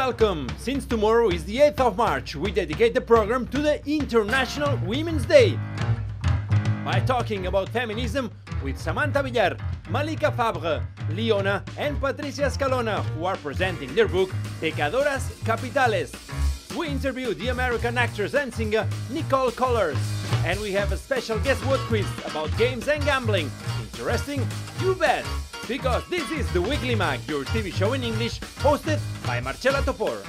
Welcome! Since tomorrow is the 8th of March, we dedicate the program to the International Women's Day by talking about feminism with Samanta Villar, Malika Favre, Lyona and Patricia Escalona, who are presenting their book Pecadoras Capitales. We interview the American actress and singer Nikol Kollars, and we have a special guest word quiz about games and gambling. Interesting? You bet! Because this is the Weekly Mag, your TV show in English, hosted by Marcela Topor.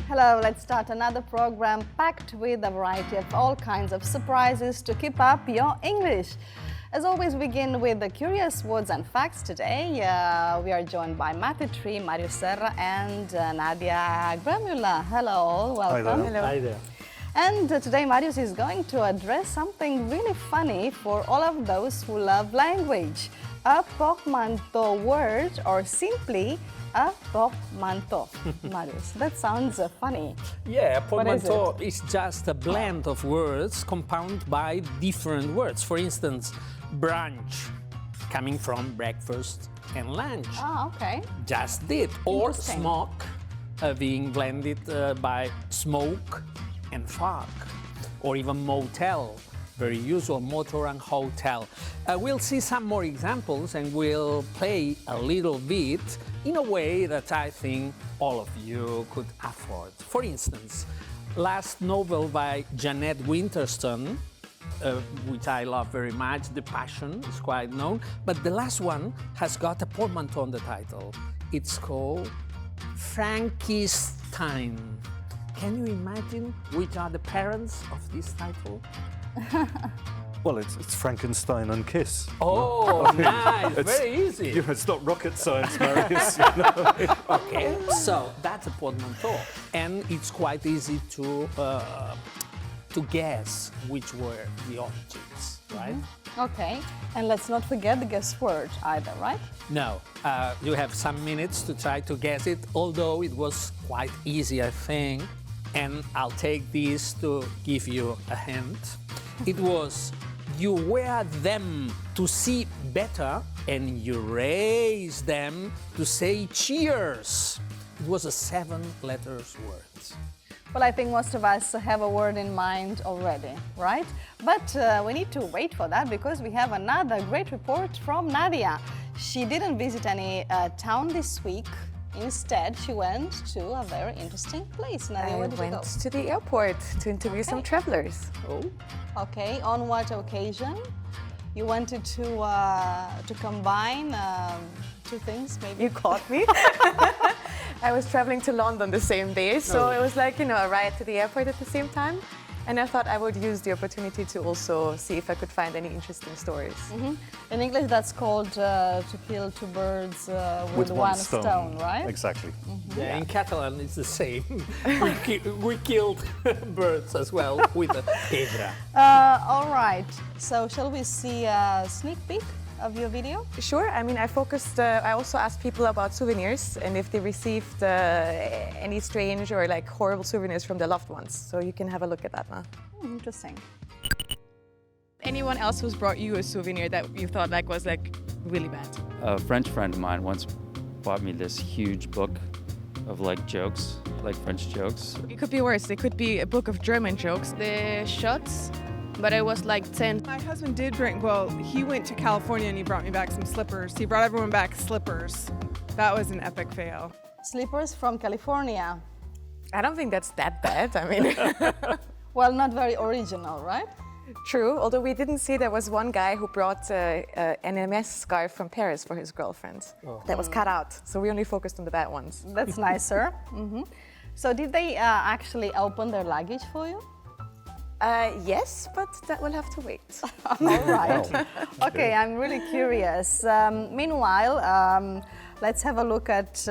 Hello, let's start another program packed with a variety of all kinds of surprises to keep up your English. As always, we begin with the curious words and facts today. We are joined by Matthew Tree, Mario Serra and Nadia Gramula. Hello all, welcome. Hi there. Hi there. And today Marius is going to address something really funny for all of those who love language. A portmanteau word, or simply a portmanteau. Marius, that sounds funny. Yeah, What is portmanteau is just a blend of words compounded by different words. For instance, brunch, coming from breakfast and lunch. Ah, okay. Just it. Or Interesting. smoke, being blended by smoke and fog. Or even motel, very usual, motor and hotel. We'll see some more examples and we'll play a little bit in a way that I think all of you could afford. For instance, last novel by Jeanette Winterson, which I love very much, The Passion, is quite known, but the last one has got a portmanteau on the title. It's called Frankenstein. Can you imagine which are the parents of this title? Well, it's Frankenstein and Kiss. Oh, nice, very easy. You know, it's not rocket science, Marius. You know? Okay, so that's a portmanteau, and it's quite easy to guess which were the origins, right? Okay, and let's not forget the guess word either, right? No, you have some minutes to try to guess it, although it was quite easy, I think, and I'll take this to give you a hint. It was, you wear them to see better and you raise them to say cheers. It was a 7-letter word. Well, I think most of us have a word in mind already, right? But we need to wait for that because we have another great report from Nadia. She didn't visit any town this week. Instead, she went to a very interesting place. Nadia, I where did you go? went to the airport to interview some travelers. Oh, Okay, on what occasion? You wanted to combine two things, maybe? You caught me. I was traveling to London the same day, so it was like, you know, a ride to the airport at the same time. And I thought I would use the opportunity to also see if I could find any interesting stories. In English, that's called to kill two birds with one stone, right? Exactly. yeah, in Catalan it's the same. we killed birds as well with a pedra. All right, so shall we see a sneak peek of your video? Sure, I mean, I also asked people about souvenirs and if they received any strange or like horrible souvenirs from their loved ones. So you can have a look at that now. Interesting. Anyone else who's brought you a souvenir that you thought was really bad? A French friend of mine once bought me this huge book of jokes, French jokes. It could be worse. It could be a book of German jokes. The shots, but it was 10. My husband did bring, well, he went to California and he brought me back some slippers. He brought everyone back slippers. That was an epic fail. Slippers from California. I don't think that's that bad. I mean, Well, not very original, right? true. Although we didn't see there was one guy who brought an MS scarf from Paris for his girlfriend. That was cut out. So we only focused on the bad ones. That's nicer. So did they actually open their luggage for you? Yes, but that will have to wait. All right. Okay, I'm really curious. Meanwhile, let's have a look at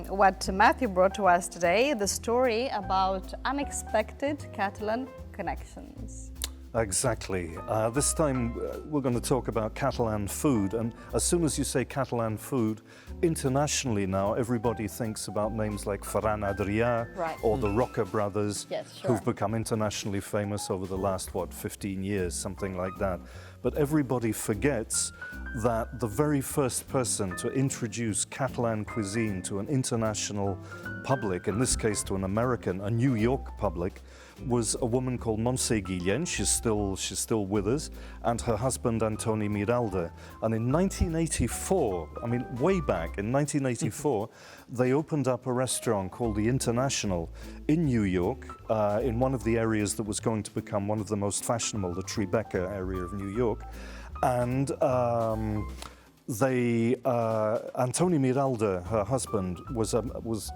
what Matthew brought to us today, the story about unexpected Catalan connections. Exactly. This time we're going to talk about Catalan food, and as soon as you say Catalan food, internationally now everybody thinks about names like Ferran Adrià or the Roca brothers, who've become internationally famous over the last, 15 years, something like that. But everybody forgets that the very first person to introduce Catalan cuisine to an international public, in this case to an American, a New York public, was a woman called Montse Guillén. She's still with us, and her husband Antoni Miralda. And in 1984, I mean way back in 1984, they opened up a restaurant called the International in New York, in one of the areas that was going to become one of the most fashionable, the Tribeca area of New York. And Antoni Miralda, her husband,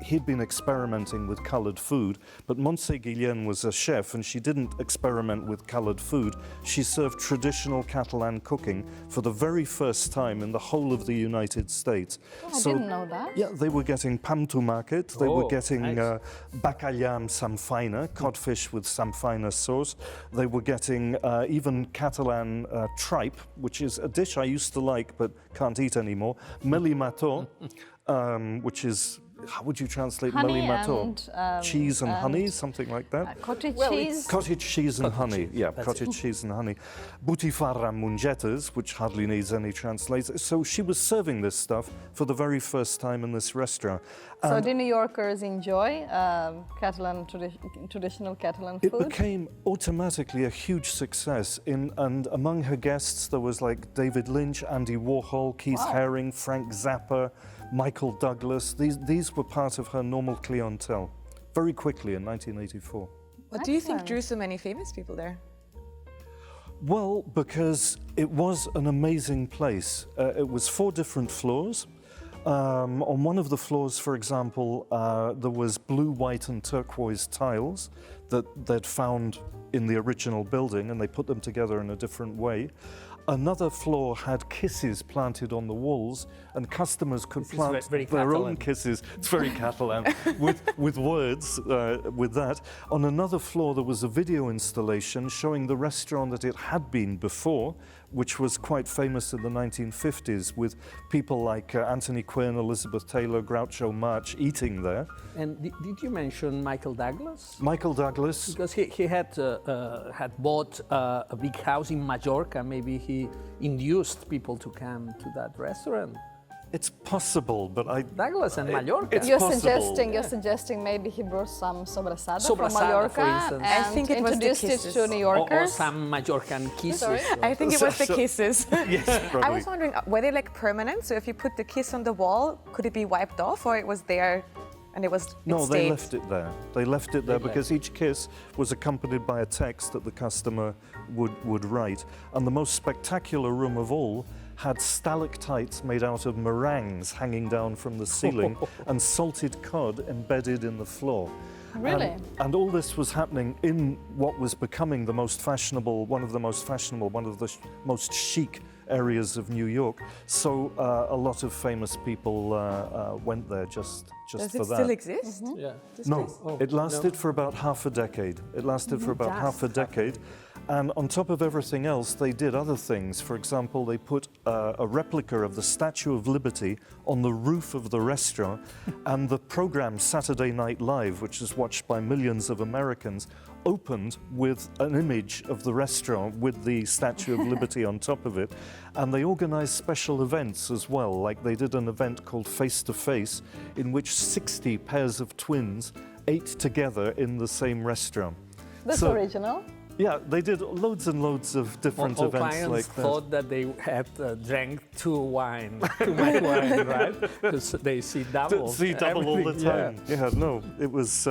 he'd been experimenting with coloured food, but Montse Guillén was a chef and she didn't experiment with coloured food. She served traditional Catalan cooking for the very first time in the whole of the United States. Oh, I didn't know that. Yeah, they were getting pam tumaket, they were getting nice. bacallà amb samfaina, codfish with samfaina sauce. They were getting even Catalan tripe, which is a dish I used to like but can't eat anymore. Melimató, which is, how would you translate melimató? Cheese and honey, something like that? Cottage Well, cheese. it's cottage cheese and honey. Yeah, cottage cheese and honey. Butifarra mungetas, which hardly needs any translation. So she was serving this stuff for the very first time in this restaurant. So do New Yorkers enjoy traditional Catalan food? It became automatically a huge success. And among her guests, there was like David Lynch, Andy Warhol, Keith Haring, Frank Zappa, Michael Douglas. These were part of her normal clientele very quickly in 1984. What do you think drew so many famous people there? Well, because it was an amazing place. It was 4 different floors. On one of the floors, for example, there was blue, white and turquoise tiles that they'd found in the original building, and they put them together in a different way. Another floor had kisses planted on the walls, and customers could plant their own kisses. It's very Catalan, with words, with that. On another floor, there was a video installation showing the restaurant that it had been before, which was quite famous in the 1950s, with people like Anthony Quinn, Elizabeth Taylor, Groucho Marx eating there. And did you mention Michael Douglas? Michael Douglas. Because he had bought a big house in Mallorca. Maybe he induced people to come to that restaurant. It's possible, but Douglas and Mallorca. You're suggesting maybe he brought some sobrasada from Mallorca, for instance. and I think it was introduced the it kisses. to New Yorkers. Or some Mallorcan kisses. Sorry? I think it was the kisses. Yes, probably. I was wondering, were they like permanent? So if you put the kiss on the wall, could it be wiped off, or it was there and it No, stayed? they left it there. They left it there because each kiss was accompanied by a text that the customer would write. And the most spectacular room of all had stalactites made out of meringues hanging down from the ceiling and salted cod embedded in the floor. Really? And all this was happening in what was becoming the most fashionable, one of the most most chic areas of New York. So a lot of famous people went there just for that. Does it still exist? Yeah. No, it lasted for about half a decade. It lasted for about half a decade. And on top of everything else, they did other things. For example, they put a replica of the Statue of Liberty on the roof of the restaurant, and the program Saturday Night Live, which is watched by millions of Americans, opened with an image of the restaurant with the Statue of Liberty on top of it. And they organized special events as well, like they did an event called Face to Face, in which 60 pairs of twins ate together in the same restaurant. That's original. Yeah, they did loads and loads of different All events clients like that. thought that they had drank too much wine, right? Because they see double. See double all the everything, time. Yeah, no, it was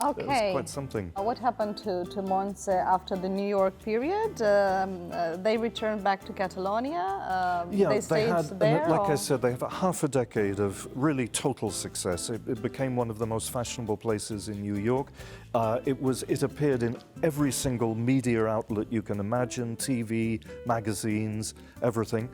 Okay. it was quite something. What happened to Montse after the New York period? They returned back to Catalonia? They stayed there? Like I said, they have half a decade of really total success. It became one of the most fashionable places in New York. It appeared in every single media outlet you can imagine, TV, magazines, everything.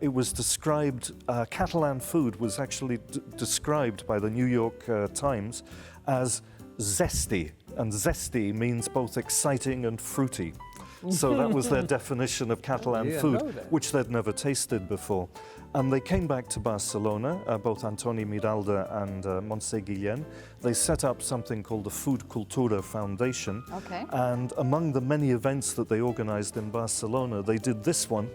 It was described, Catalan food was actually described by the New York Times as zesty, and zesty means both exciting and fruity. So that was their definition of Catalan food, which they'd never tasted before. And they came back to Barcelona, both Antoni Miralda and Montse Guillén. They set up something called the Food Cultura Foundation. Okay. And among the many events that they organized in Barcelona, they did this one,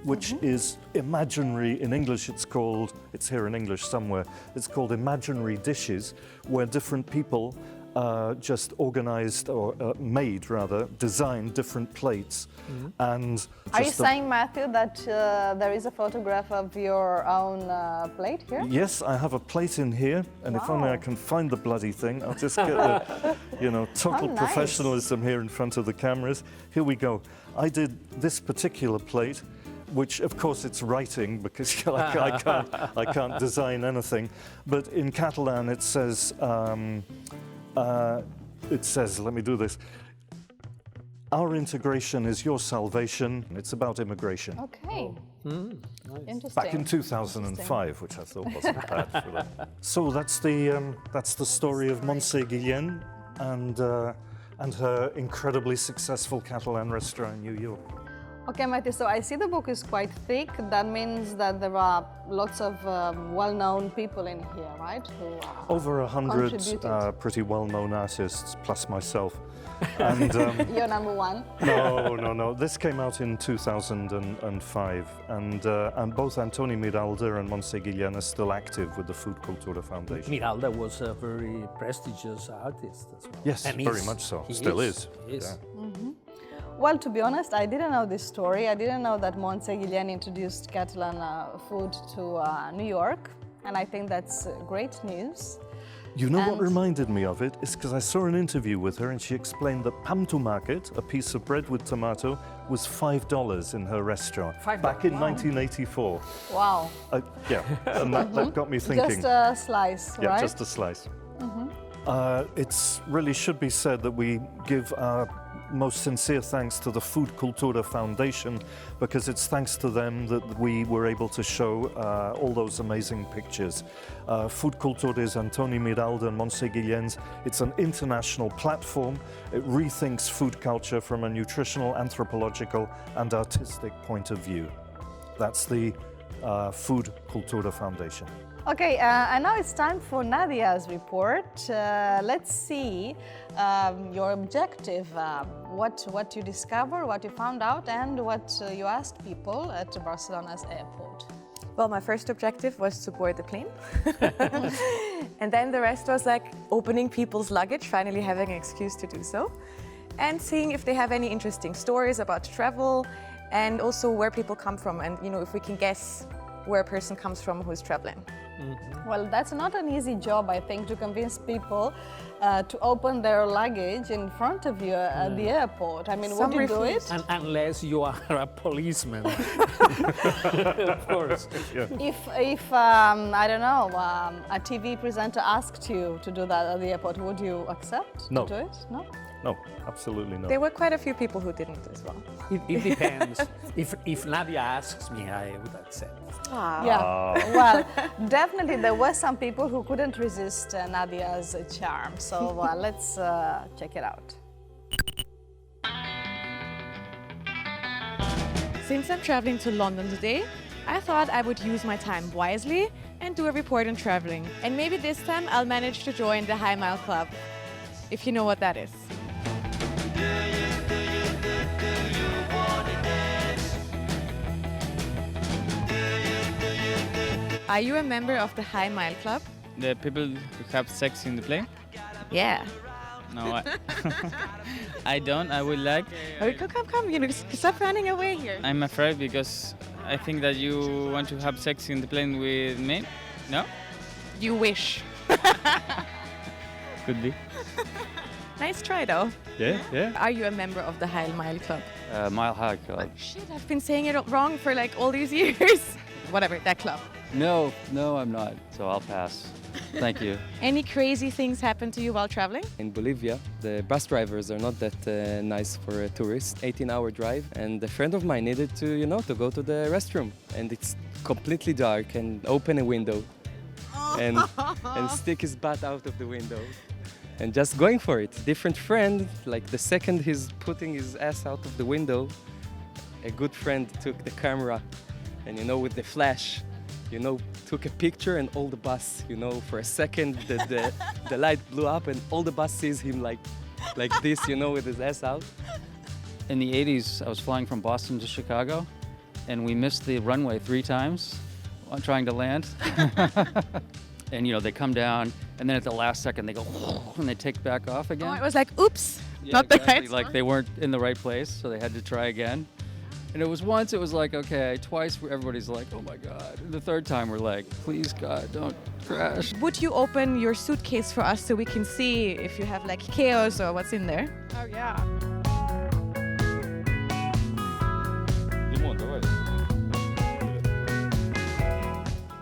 which is imaginary. In English, it's here in English somewhere, it's called imaginary dishes, where different people just organized or designed different plates. And are you saying, Matthew, that there is a photograph of your own plate here? Yes, I have a plate in here, and if only I can find the bloody thing, I'll just get the, total professionalism here in front of the cameras. Here we go. I did this particular plate, which of course it's writing because I can't design anything, but in Catalan it says, let me do this. Our integration is your salvation. It's about immigration. Okay. Nice. Interesting. Back in 2005, which I thought wasn't bad for that. So that's the story of Montse Guillen and her incredibly successful Catalan restaurant in New York. Okay, Matthew, so I see the book is quite thick. That means that there are lots of well-known people in here, right? Who over 100 contributed. pretty well-known artists, plus myself. And You're number one. No. This came out in 2005, and both Antoni Miralda and Montse Guillen are still active with the Food Cultura Foundation. Miralda was a very prestigious artist as well. Yes, and very much so. Still is. He is. Yeah. Well, to be honest, I didn't know this story. I didn't know that Montse Guillen introduced Catalan food to New York, and I think that's great news. You know what reminded me of it is because I saw an interview with her and she explained that pam tomaket, a piece of bread with tomato, was $5 in her restaurant back in 1984. Wow. Yeah, and that got me thinking. Just a slice, right? Yeah, just a slice. It really should be said that we give our most sincere thanks to the Food Cultura Foundation, because it's thanks to them that we were able to show all those amazing pictures. Food Cultura is Antoni Miralda and Montse Guillen's. It's an international platform. It rethinks food culture from a nutritional, anthropological and artistic point of view. That's the Food Cultura Foundation. Okay, and now it's time for Nadia's report. Let's see your objective, what you discovered, what you found out, and what you asked people at Barcelona's airport. Well, my first objective was to board the plane. And then the rest was like opening people's luggage, finally having an excuse to do so, and seeing if they have any interesting stories about travel, and also where people come from, and if we can guess where a person comes from who's traveling. Well, that's not an easy job, I think, to convince people to open their luggage in front of you at the airport. I mean, would you do it? Unless you are a policeman, of course. Yeah. If I don't know, a TV presenter asked you to do that at the airport, would you accept No. to do it? No? No, absolutely not. There were quite a few people who didn't as well. It depends. If Nadia asks me, I would accept. Yeah, well, definitely there were some people who couldn't resist Nadia's charm. So let's check it out. Since I'm traveling to London today, I thought I would use my time wisely and do a report on traveling. And maybe this time I'll manage to join the High Mile Club, if you know what that is. Are you a member of the High Mile Club? The people who have sex in the plane? Yeah. No, I don't. I would like. Oh, come, stop running away here. I'm afraid because I think that you want to have sex in the plane with me. No? You wish. Could be. Nice try, though. Yeah. Are you a member of the High Mile Club? Mile High Club. Oh, shit, I've been saying it wrong for like all these years. Whatever, that club. No, I'm not. So I'll pass. Thank you. Any crazy things happen to you while traveling? In Bolivia, the bus drivers are not that nice for a tourist. 18-hour drive, and a friend of mine needed to go to the restroom, and it's completely dark, and open a window, and stick his butt out of the window, and just going for it. Different friend, like the second he's putting his ass out of the window, a good friend took the camera, and with the flash, took a picture, and all the bus, for a second the light blew up and all the bus sees him like this, with his ass out. In the 80s, I was flying from Boston to Chicago, and we missed the runway 3 times on trying to land. And you know, they come down, and then at the last second they go, and they take back off again. Oh, it was like, oops, Yeah, not exactly. the right Like they weren't in the right place, so they had to try again. And it was once, it was like, okay. Twice, everybody's like, oh my God. And the third time, we're like, please God, don't crash. Would you open your suitcase for us so we can see if you have like chaos or what's in there? Oh yeah.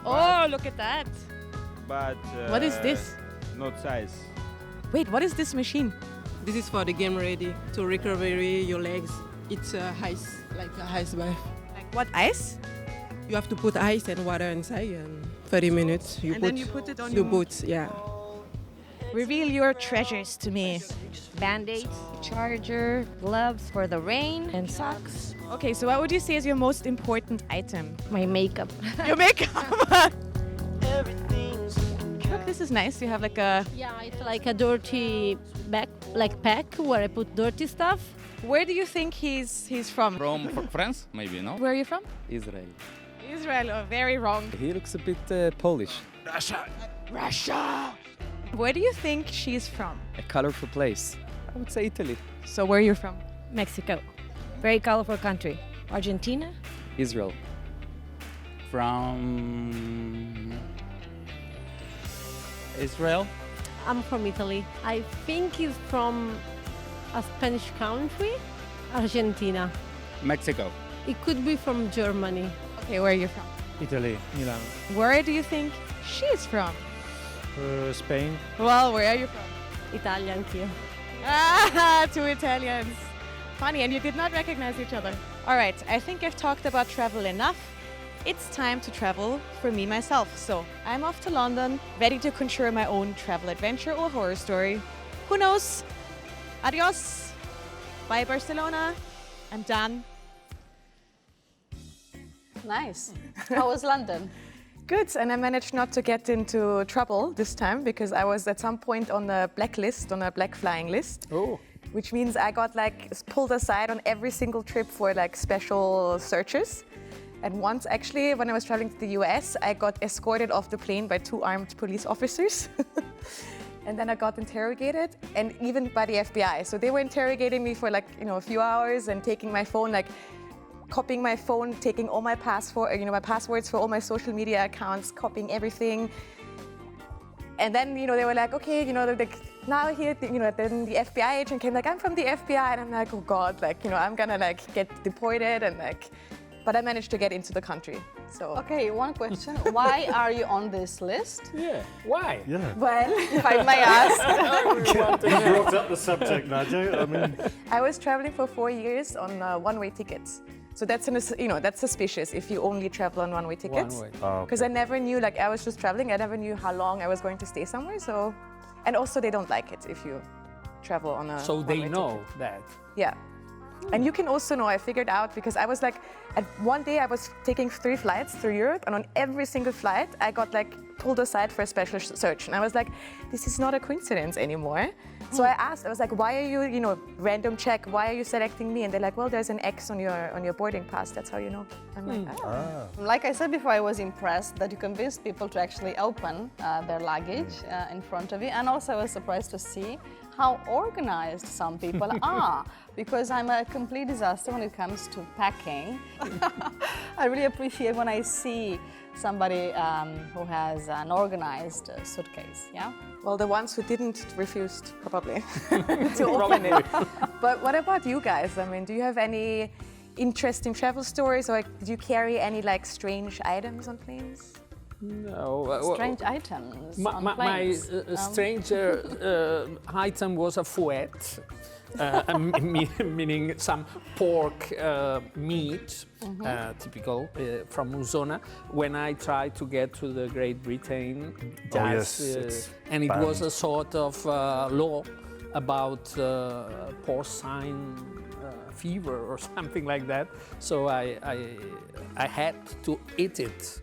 Oh, look at that. But What is this? not size. Wait, what is this machine? This is for the game ready to recover your legs. It's ice, like a ice bath. Like what, ice? You have to put ice and water inside and 30 minutes. And then you put it on your your- boots, yeah. Reveal your treasures to me. Band-aids, charger, gloves for the rain, and socks. Okay, so what would you say is your most important item? My makeup. Your makeup. Look, this is nice. You have like a... Yeah, it's like a dirty back, like pack where I put dirty stuff. Where do you think he's from? From France, maybe, no? Where are you from? Israel. Israel. Oh, very wrong. He looks a bit Polish. Russia. Where do you think she's from? A colorful place. I would say Italy. So where are you from? Mexico. Very colorful country. Argentina. Israel. From Israel? I'm from Italy. I think it's from a Spanish country. Argentina. Mexico. It could be from Germany. Okay, where are you from? Italy, Milan. Where do you think she's from? Spain. Well, where are you from? Italian here. Ah, 2 Italians. Funny, and you did not recognize each other. All right, I think I've talked about travel enough. It's time to travel for me myself. So I'm off to London, ready to conjure my own travel adventure or horror story. Who knows? Adios. Bye, Barcelona. I'm done. Nice. How was London? Good, and I managed not to get into trouble this time because I was at some point on the blacklist, on a black flying list. Oh. Which means I got like pulled aside on every single trip for like special searches. And once actually, when I was traveling to the US, I got escorted off the plane by 2 armed police officers. And then I got interrogated, and even by the FBI. So they were interrogating me for like, a few hours and taking my phone, like copying my phone, taking all my my passwords for all my social media accounts, copying everything. And then, they were like, okay, now here, then the FBI agent came like, I'm from the FBI. And I'm like, oh God, I'm gonna get deported and but I managed to get into the country, so. Okay, one question. Why are you on this list? Yeah, why? Yeah. Well, if I may ask. You brought up the subject, Nadia. I mean, I was traveling for 4 years on one-way tickets. So that's suspicious if you only travel on one-way tickets. One way. Because I never knew, I was just traveling, I never knew how long I was going to stay somewhere, so. And also they don't like it if you travel on a So they one-way know ticket. that. Yeah. And you can also know, I figured out, because I was one day I was taking 3 flights through Europe, and on every single flight I got pulled aside for a special search. And I was like, this is not a coincidence anymore. So I asked, I was like, why are you, random check, why are you selecting me? And they're like, well, there's an X on your boarding pass, that's how you know. I'm like, oh. Like I said before, I was impressed that you convinced people to actually open their luggage in front of you. And also I was surprised to see how organized some people are, because I'm a complete disaster when it comes to packing. I really appreciate when I see somebody who has an organized suitcase, yeah? Well, the ones who didn't refused, probably, to open it. But what about you guys? I mean, do you have any interesting travel stories, or did you carry any strange items on planes? No. Strange items on My planes. strange item was a fouet, meaning some pork meat, typical from Luzona. When I tried to get to the Great Britain, and it was a sort of law about porcine fever or something like that. So I had to eat it.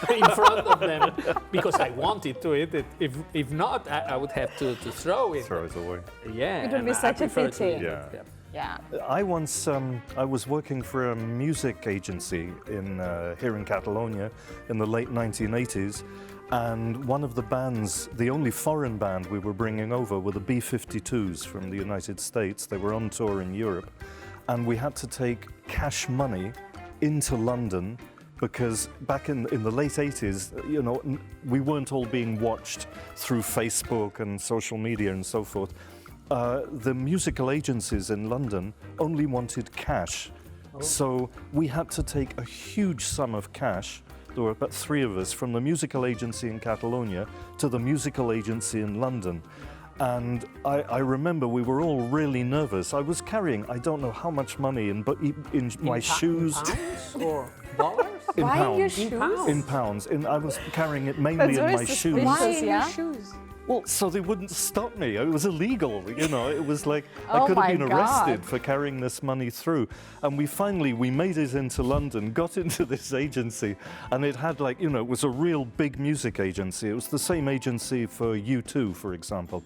In front of them, because I wanted to eat it. If not, I would have to throw it. Throw it away. Yeah. It would be such a pity. Yeah. Yeah. I once, I was working for a music agency here in Catalonia in the late 1980s, and one of the bands, the only foreign band we were bringing over were the B-52s from the United States. They were on tour in Europe, and we had to take cash money into London because back in the late 80s, you know, we weren't all being watched through Facebook and social media and so forth. The musical agencies in London only wanted cash. So we had to take a huge sum of cash. There were about 3 of us from the musical agency in Catalonia to the musical agency in London. And I remember we were all really nervous. I was carrying, I don't know how much money in my shoes. In pounds or dollars? In Why pounds. in your shoes? In pounds. I was carrying it mainly in my shoes. Why in your shoes? Well, so they wouldn't stop me. It was illegal, you know. It was like I Oh could have my been arrested God. for carrying this money through. And we made it into London, got into this agency, and it had like, you know, it was a real big music agency. It was the same agency for U2, for example.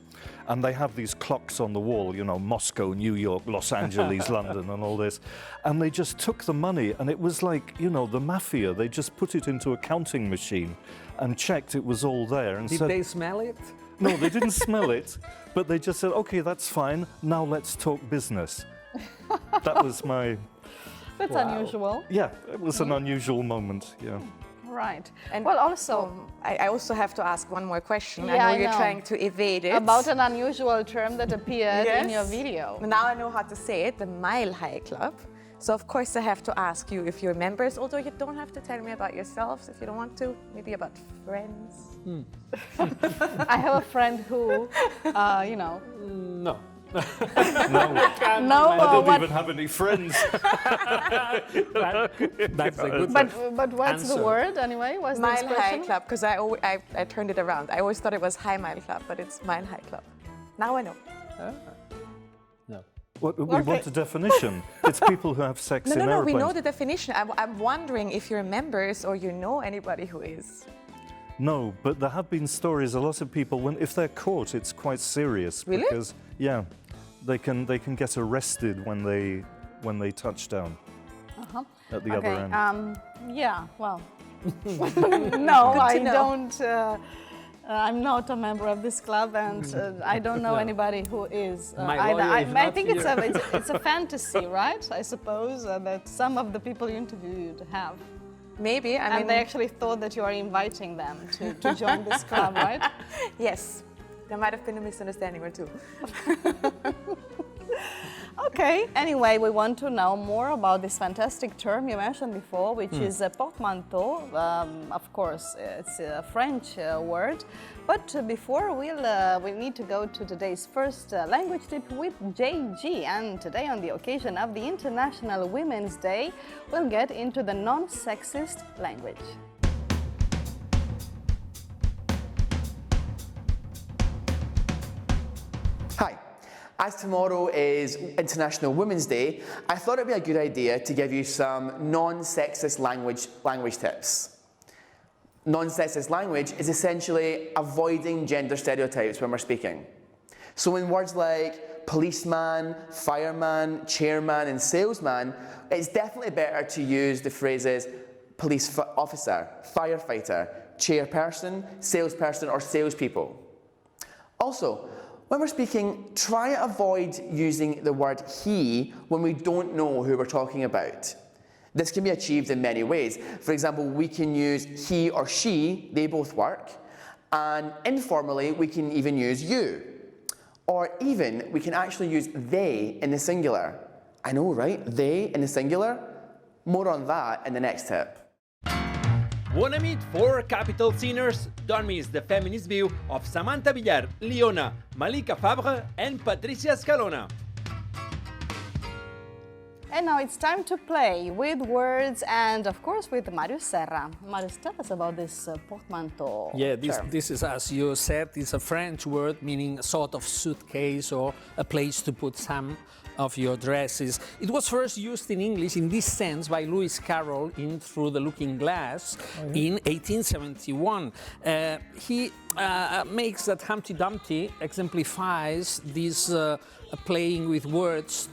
And they have these clocks on the wall, you know, Moscow, New York, Los Angeles, London, and all this. And they just took the money, and it was like, you know, the mafia. They just put it into a counting machine and checked it was all there. And Did said, they smell it? no, they didn't smell it, but they just said, okay, that's fine, now let's talk business. That was my... That's unusual. Yeah, it was an unusual moment, yeah. Right. And well, also... I also have to ask one more question. Yeah, I know you're trying to evade it. About an unusual term that appeared in your video. Now I know how to say it, the Mile High Club. So of course I have to ask you if you're members, although you don't have to tell me about yourselves if you don't want to, maybe about friends. I have a friend who, you know... No. No, No, I don't even have any friends. That's a good But what's answer. the word anyway? What's the Mile High expression? Club, because I turned it around. I always thought it was High Mile Club, but it's Mile High Club. Now I know. No. What, we want a definition. It's people who have sex in No, airplanes. we know the definition. I'm wondering if you're members or you know anybody who is. No, but there have been stories, a lot of people, if they're caught, it's quite serious. Really? Because, yeah, they can get arrested when they touch down at the other end. Yeah, well... no, I don't... I'm not a member of this club, and I don't know anybody who is either. I think it's a fantasy, right? I suppose that some of the people you interviewed have. Maybe. I mean, they actually thought that you are inviting them to join this club, right? Yes. There might have been a misunderstanding or two. Okay. Anyway, we want to know more about this fantastic term you mentioned before, which is a portmanteau. Of course, it's a French word. But before, we need to go to today's first language tip with JG. And today, on the occasion of the International Women's Day, we'll get into the non-sexist language. Hi. As tomorrow is International Women's Day, I thought it'd be a good idea to give you some non-sexist language tips. Non-sexist language is essentially avoiding gender stereotypes when we're speaking. So when words like policeman, fireman, chairman and salesman, it's definitely better to use the phrases police officer, firefighter, chairperson, salesperson or salespeople. Also, when we're speaking, try to avoid using the word he when we don't know who we're talking about. This can be achieved in many ways. For example, we can use he or she, they both work, and informally we can even use you. Or even, we can actually use they in the singular. I know, right? They in the singular? More on that in the next tip. Wanna meet 4 capital singers? Don't miss the feminist view of Samanta Villar, Lyona, Malika Favre and Patricia Escalona. And now it's time to play with words and, of course, with Marius Serra. Marius, tell us about this portmanteau Yeah, term. this is, as you said, it's a French word meaning a sort of suitcase or a place to put some of your dresses. It was first used in English in this sense by Lewis Carroll in Through the Looking Glass in 1871. He makes that Humpty Dumpty exemplifies this playing with words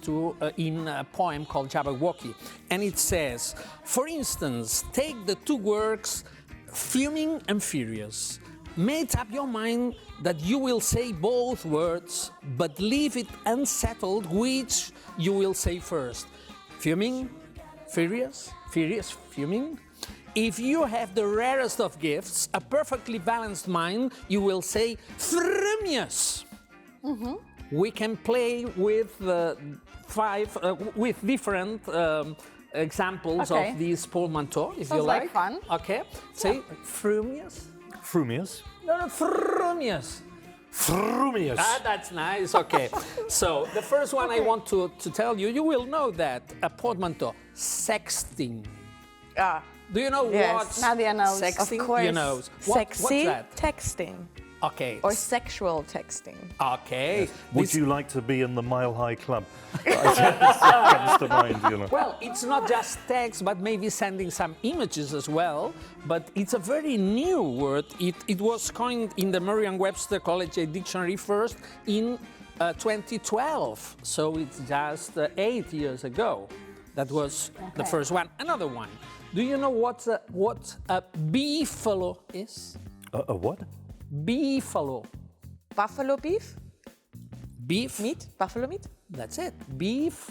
in a poem called Jabberwocky. And it says, for instance, take the two words fuming and furious. Make up your mind that you will say both words, but leave it unsettled which you will say first. Fuming, furious, furious, fuming. If you have the rarest of gifts, a perfectly balanced mind, you will say frumious. We can play with with different examples of these portmanteaux, if you like. Sounds like fun. Okay, say frumious. Frumious? No, frumious. Frumious. Ah, that's nice. Okay. So the first one I want to tell you, you will know that a portmanteau, sexting. Do you know what? Nadia knows. Sexting? Of course. You know. Sexy What's that? texting. Okay. Or sexual texting. Okay. Would you like to be in the Mile High Club? Comes to mind, you know. Well, it's not just text, but maybe sending some images as well. But it's a very new word. It was coined in the Merriam-Webster College Dictionary first in 2012. So it's just 8 years ago. That was the first one. Another one. Do you know what a beefalo is? A what? Beefalo. Buffalo beef? Beef. Meat? Buffalo meat? That's it. Beef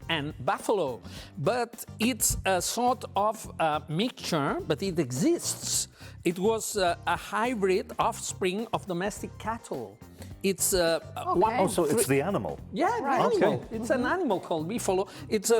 and buffalo. But it's a sort of mixture, but it exists. It was a hybrid offspring of domestic cattle. It's one. Oh, so it's the animal. Yeah, the animal. It's an animal called beefalo. It's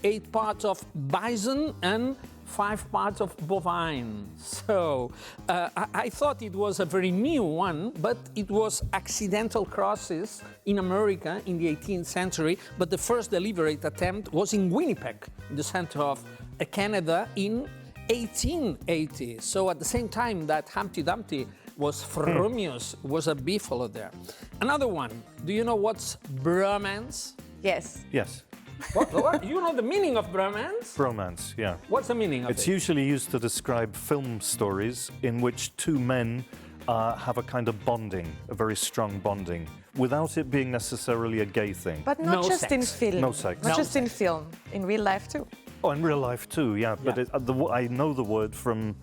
8 parts of bison and 5 parts of bovine. So I thought it was a very new one, but it was accidental crosses in America in the 18th century. But the first deliberate attempt was in Winnipeg, in the center of Canada, in 1880. So at the same time that Humpty Dumpty was frumious, was a beefalo there. Another one. Do you know what's bromance? Yes. Yes. What? You know the meaning of bromance? Bromance, yeah. What's the meaning of It's it? usually used to describe film stories in which two men have a kind of bonding, a very strong bonding, without it being necessarily a gay thing. But not No just sex. in film. No sex. Not No just in film. In real life too. Oh, in real life too, yeah. But Yeah. I know the word from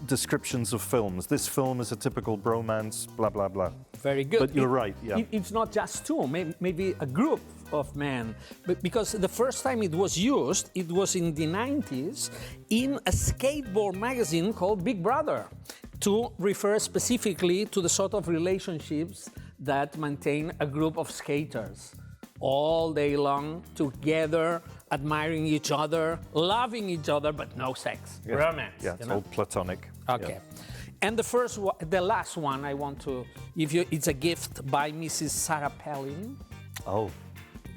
descriptions of films. This film is a typical bromance, blah, blah, blah. Very good. But you're right, yeah. It's not just two, maybe a group of men. But because the first time it was used, it was in the 90s in a skateboard magazine called Big Brother, to refer specifically to the sort of relationships that maintain a group of skaters all day long, together, admiring each other, loving each other, but no sex. Yes. Romance. Yeah, it's all platonic. Okay. Yeah. And the last one I want to give you, it's a gift by Mrs. Sarah Palin. Oh.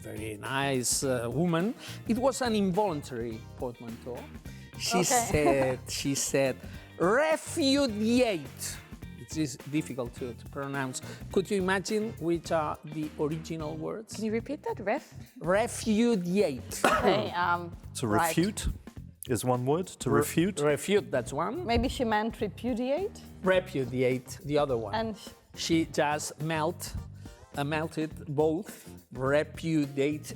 Very nice woman. It was an involuntary portmanteau. She said, refugiate. It is difficult to pronounce. Could you imagine which are the original words? Can you repeat that? Refugiate. Okay, To refute is one word. To refute. Refute, that's one. Maybe she meant repudiate. Repudiate, the other one. And she just melted both repudiate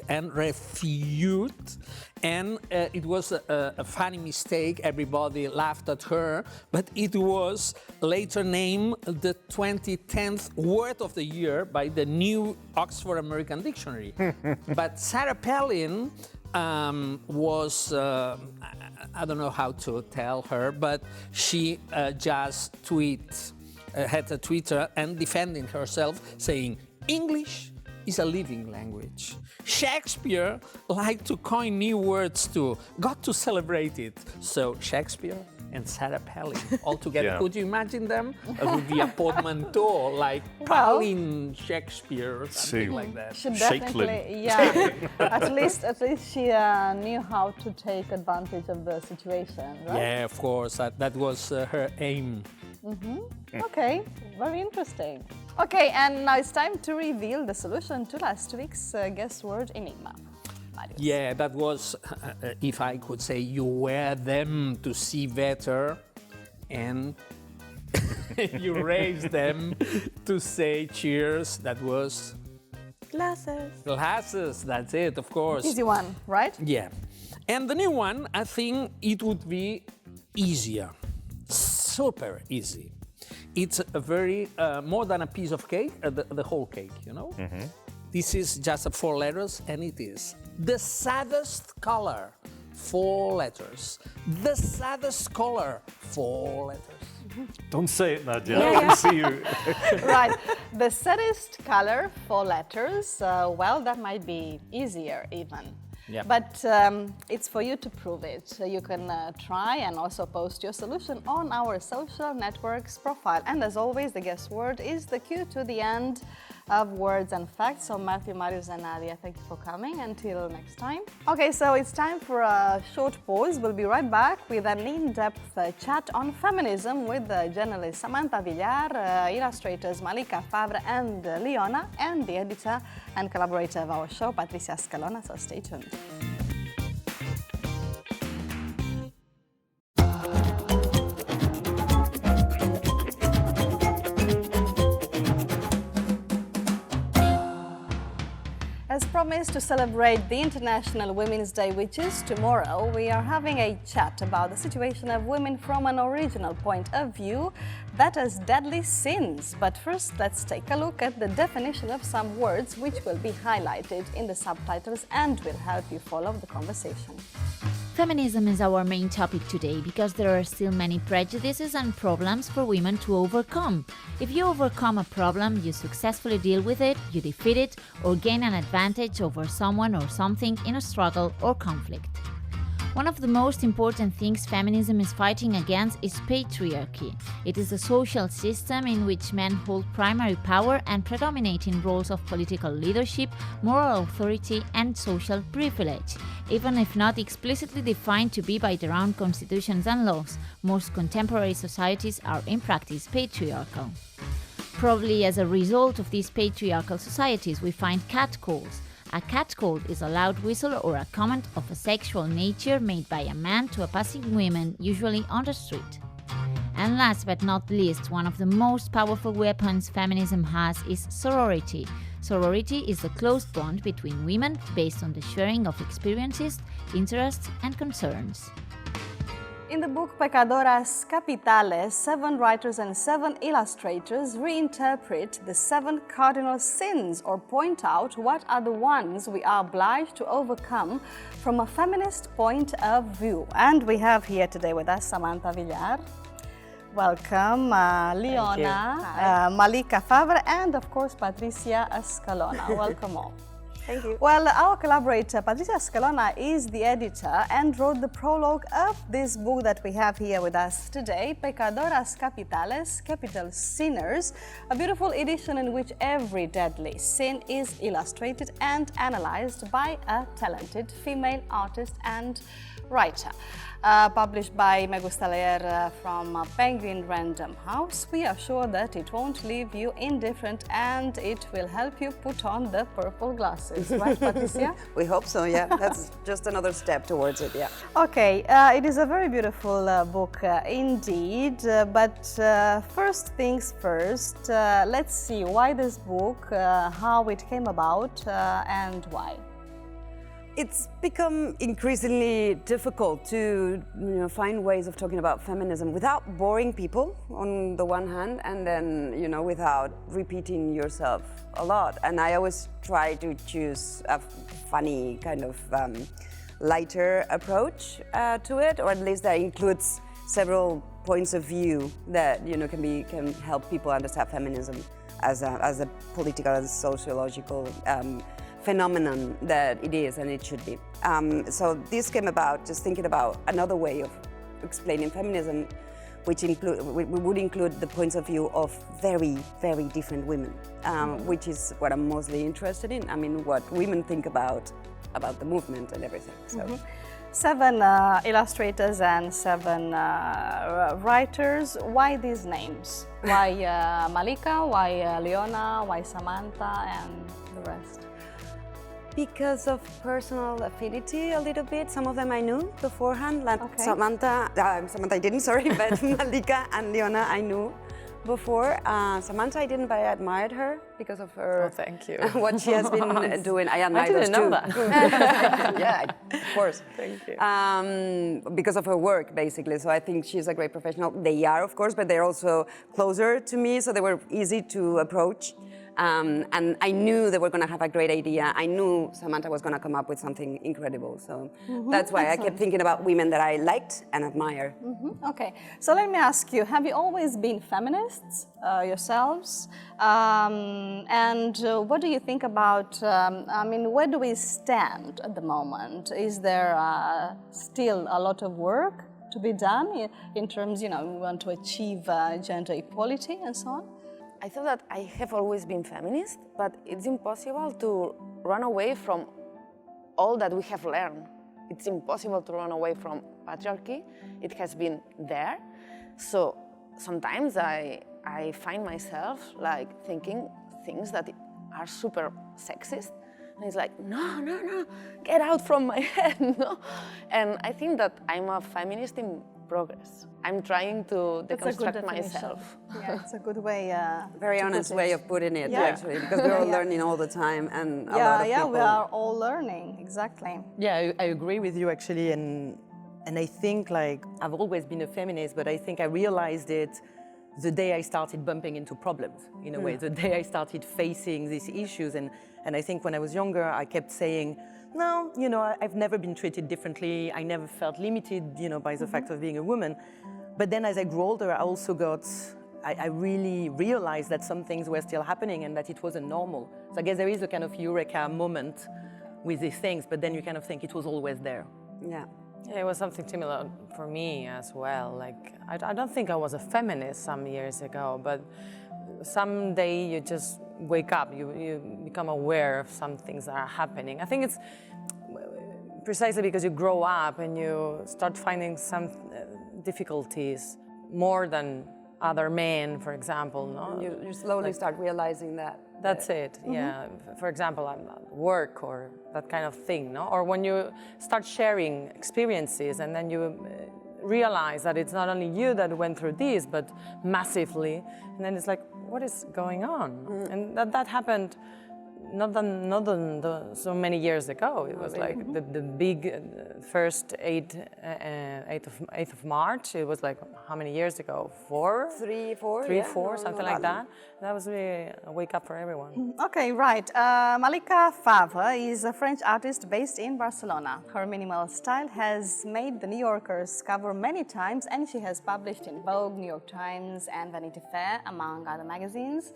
and refute. And it was a funny mistake. Everybody laughed at her, but it was later named the 2010th word of the year by the new Oxford American Dictionary. But Sarah Palin was, I don't know how to tell her, but she just had a Twitter and defending herself, saying, English is a living language. Shakespeare liked to coin new words too. Got to celebrate it. So Shakespeare and Sarah Palin all together. Yeah. Could you imagine them? It would be a portmanteau like Palin Shakespeare or something like that. She definitely, yeah. at least she knew how to take advantage of the situation, right? Yeah, of course. That was her aim. Okay, very interesting. Okay, and now it's time to reveal the solution to last week's guess word enigma. Marius. Yeah, that was, if I could say, you wear them to see better, and you raise them to say cheers. That was Glasses. glasses. That's it, of course. Easy one, right? Yeah. And the new one, I think it would be easier. Super easy. It's a very, more than a piece of cake, the whole cake, you know? This is just 4 letters, and it is the saddest color, 4 letters. The saddest color, 4 letters. Don't say it, Nadia. I can see you. Right. The saddest color, 4 letters. Well, that might be easier even. Yeah. But it's for you to prove it. So you can try and also post your solution on our social networks profile. And as always, the guest word is the cue to the end of Words and Facts. So Matthew, Marius and Nadia, thank you for coming. Until next time. Okay, so it's time for a short pause. We'll be right back with an in-depth chat on feminism with journalist Samanta Villar, illustrators Malika Favre and Lyona, and the editor and collaborator of our show, Patricia Escalona. So stay tuned. As promised, to celebrate the International Women's Day, which is tomorrow, we are having a chat about the situation of women from an original point of view, that is deadly sins. But first, let's take a look at the definition of some words which will be highlighted in the subtitles and will help you follow the conversation. Feminism is our main topic today because there are still many prejudices and problems for women to overcome. If you overcome a problem, you successfully deal with it, you defeat it, or gain an advantage over someone or something in a struggle or conflict. One of the most important things feminism is fighting against is patriarchy. It is a social system in which men hold primary power and predominate in roles of political leadership, moral authority and social privilege. Even if not explicitly defined to be by their own constitutions and laws, most contemporary societies are in practice patriarchal. Probably as a result of these patriarchal societies, we find catcalls. A catcall is a loud whistle or a comment of a sexual nature made by a man to a passing woman, usually on the street. And last but not least, one of the most powerful weapons feminism has is sorority. Sorority is a close bond between women based on the sharing of experiences, interests and concerns. In the book Pecadoras Capitales, 7 writers and 7 illustrators reinterpret the 7 cardinal sins or point out what are the ones we are obliged to overcome from a feminist point of view. And we have here today with us Samanta Villar. Welcome, Lyona, Malika Favre, and of course Patricia Escalona. Welcome all. Thank you. Well, our collaborator Patricia Escalona is the editor and wrote the prologue of this book that we have here with us today, Pecadoras Capitales, Capital Sinners, a beautiful edition in which every deadly sin is illustrated and analyzed by a talented female artist and writer. Published by Me Gusta Leer from Penguin Random House, we are sure that it won't leave you indifferent and it will help you put on the purple glasses, right, Patricia? We hope so, yeah. That's just another step towards it, yeah. Okay, it is a very beautiful book indeed, but first things first, let's see why this book, how it came about and why. It's become increasingly difficult to find ways of talking about feminism without boring people on the one hand, and then without repeating yourself a lot. And I always try to choose a funny kind of lighter approach to it, or at least that includes several points of view that can help people understand feminism as a political and sociological phenomenon that it is and it should be. So this came about just thinking about another way of explaining feminism, which would include the points of view of very, very different women, which is what I'm mostly interested in. I mean, what women think about the movement and everything. So. 7 illustrators and 7 writers. Why these names? Why Malika? Why Lyona? Why Samanta and the rest? Because of personal affinity a little bit. Some of them I knew beforehand, like Samanta I didn't, sorry, but Malika and Lyona I knew before. Samantha, I didn't, but I admired her because of her. Oh, thank you. What she has been doing. I admire didn't those know too. that. Yeah, of course. Thank you. Because of her work, basically. So I think she's a great professional. They are, of course, but they're also closer to me, so they were easy to approach. And I knew they were going to have a great idea. I knew Samantha was going to come up with something incredible. So that's why I kept thinking about women that I liked and admire. Okay, so let me ask you, have you always been feminists yourselves? And what do you think about, I mean, where do we stand at the moment? Is there still a lot of work to be done in terms, we want to achieve gender equality and so on? I thought that I have always been feminist, but it's impossible to run away from all that we have learned. It's impossible to run away from patriarchy. It has been there. So sometimes I find myself like thinking things that are super sexist. And it's like, no, get out from my head, no? And I think that I'm a feminist in progress. I'm trying to deconstruct myself. Yeah, it's a good way. Very honest way of putting it, Yeah. actually, because we're all learning all the time, and a lot of people. We are all learning, exactly. Yeah, I agree with you actually, and I think like I've always been a feminist, but I think I realized it the day I started bumping into problems, in a way, the day I started facing these issues, and I think when I was younger, I kept saying, no, I've never been treated differently. I never felt limited, by the fact of being a woman. But then as I grew older, I really realized that some things were still happening and that it wasn't normal. So I guess there is a kind of eureka moment with these things, but then you kind of think it was always there. Yeah. Yeah, it was something similar for me as well. Like, I don't think I was a feminist some years ago, but someday you just wake up, you become aware of some things that are happening. I think it's precisely because you grow up and you start finding some difficulties more than other men, for example. No? You slowly start realizing that. That's it, yeah. For example, at work or that kind of thing, no? Or when you start sharing experiences and then you realize that it's not only you that went through this, but massively, and then it's like, what is going on? And that happened not so many years ago. It was like the big first 8th of March. It was like how many years ago? 4? 3, 4? Three, four, something like that. That was really a wake up for everyone. Okay, right. Malika Favre is a French artist based in Barcelona. Her minimal style has made the New Yorker's cover many times, and she has published in Vogue, New York Times, and Vanity Fair, among other magazines.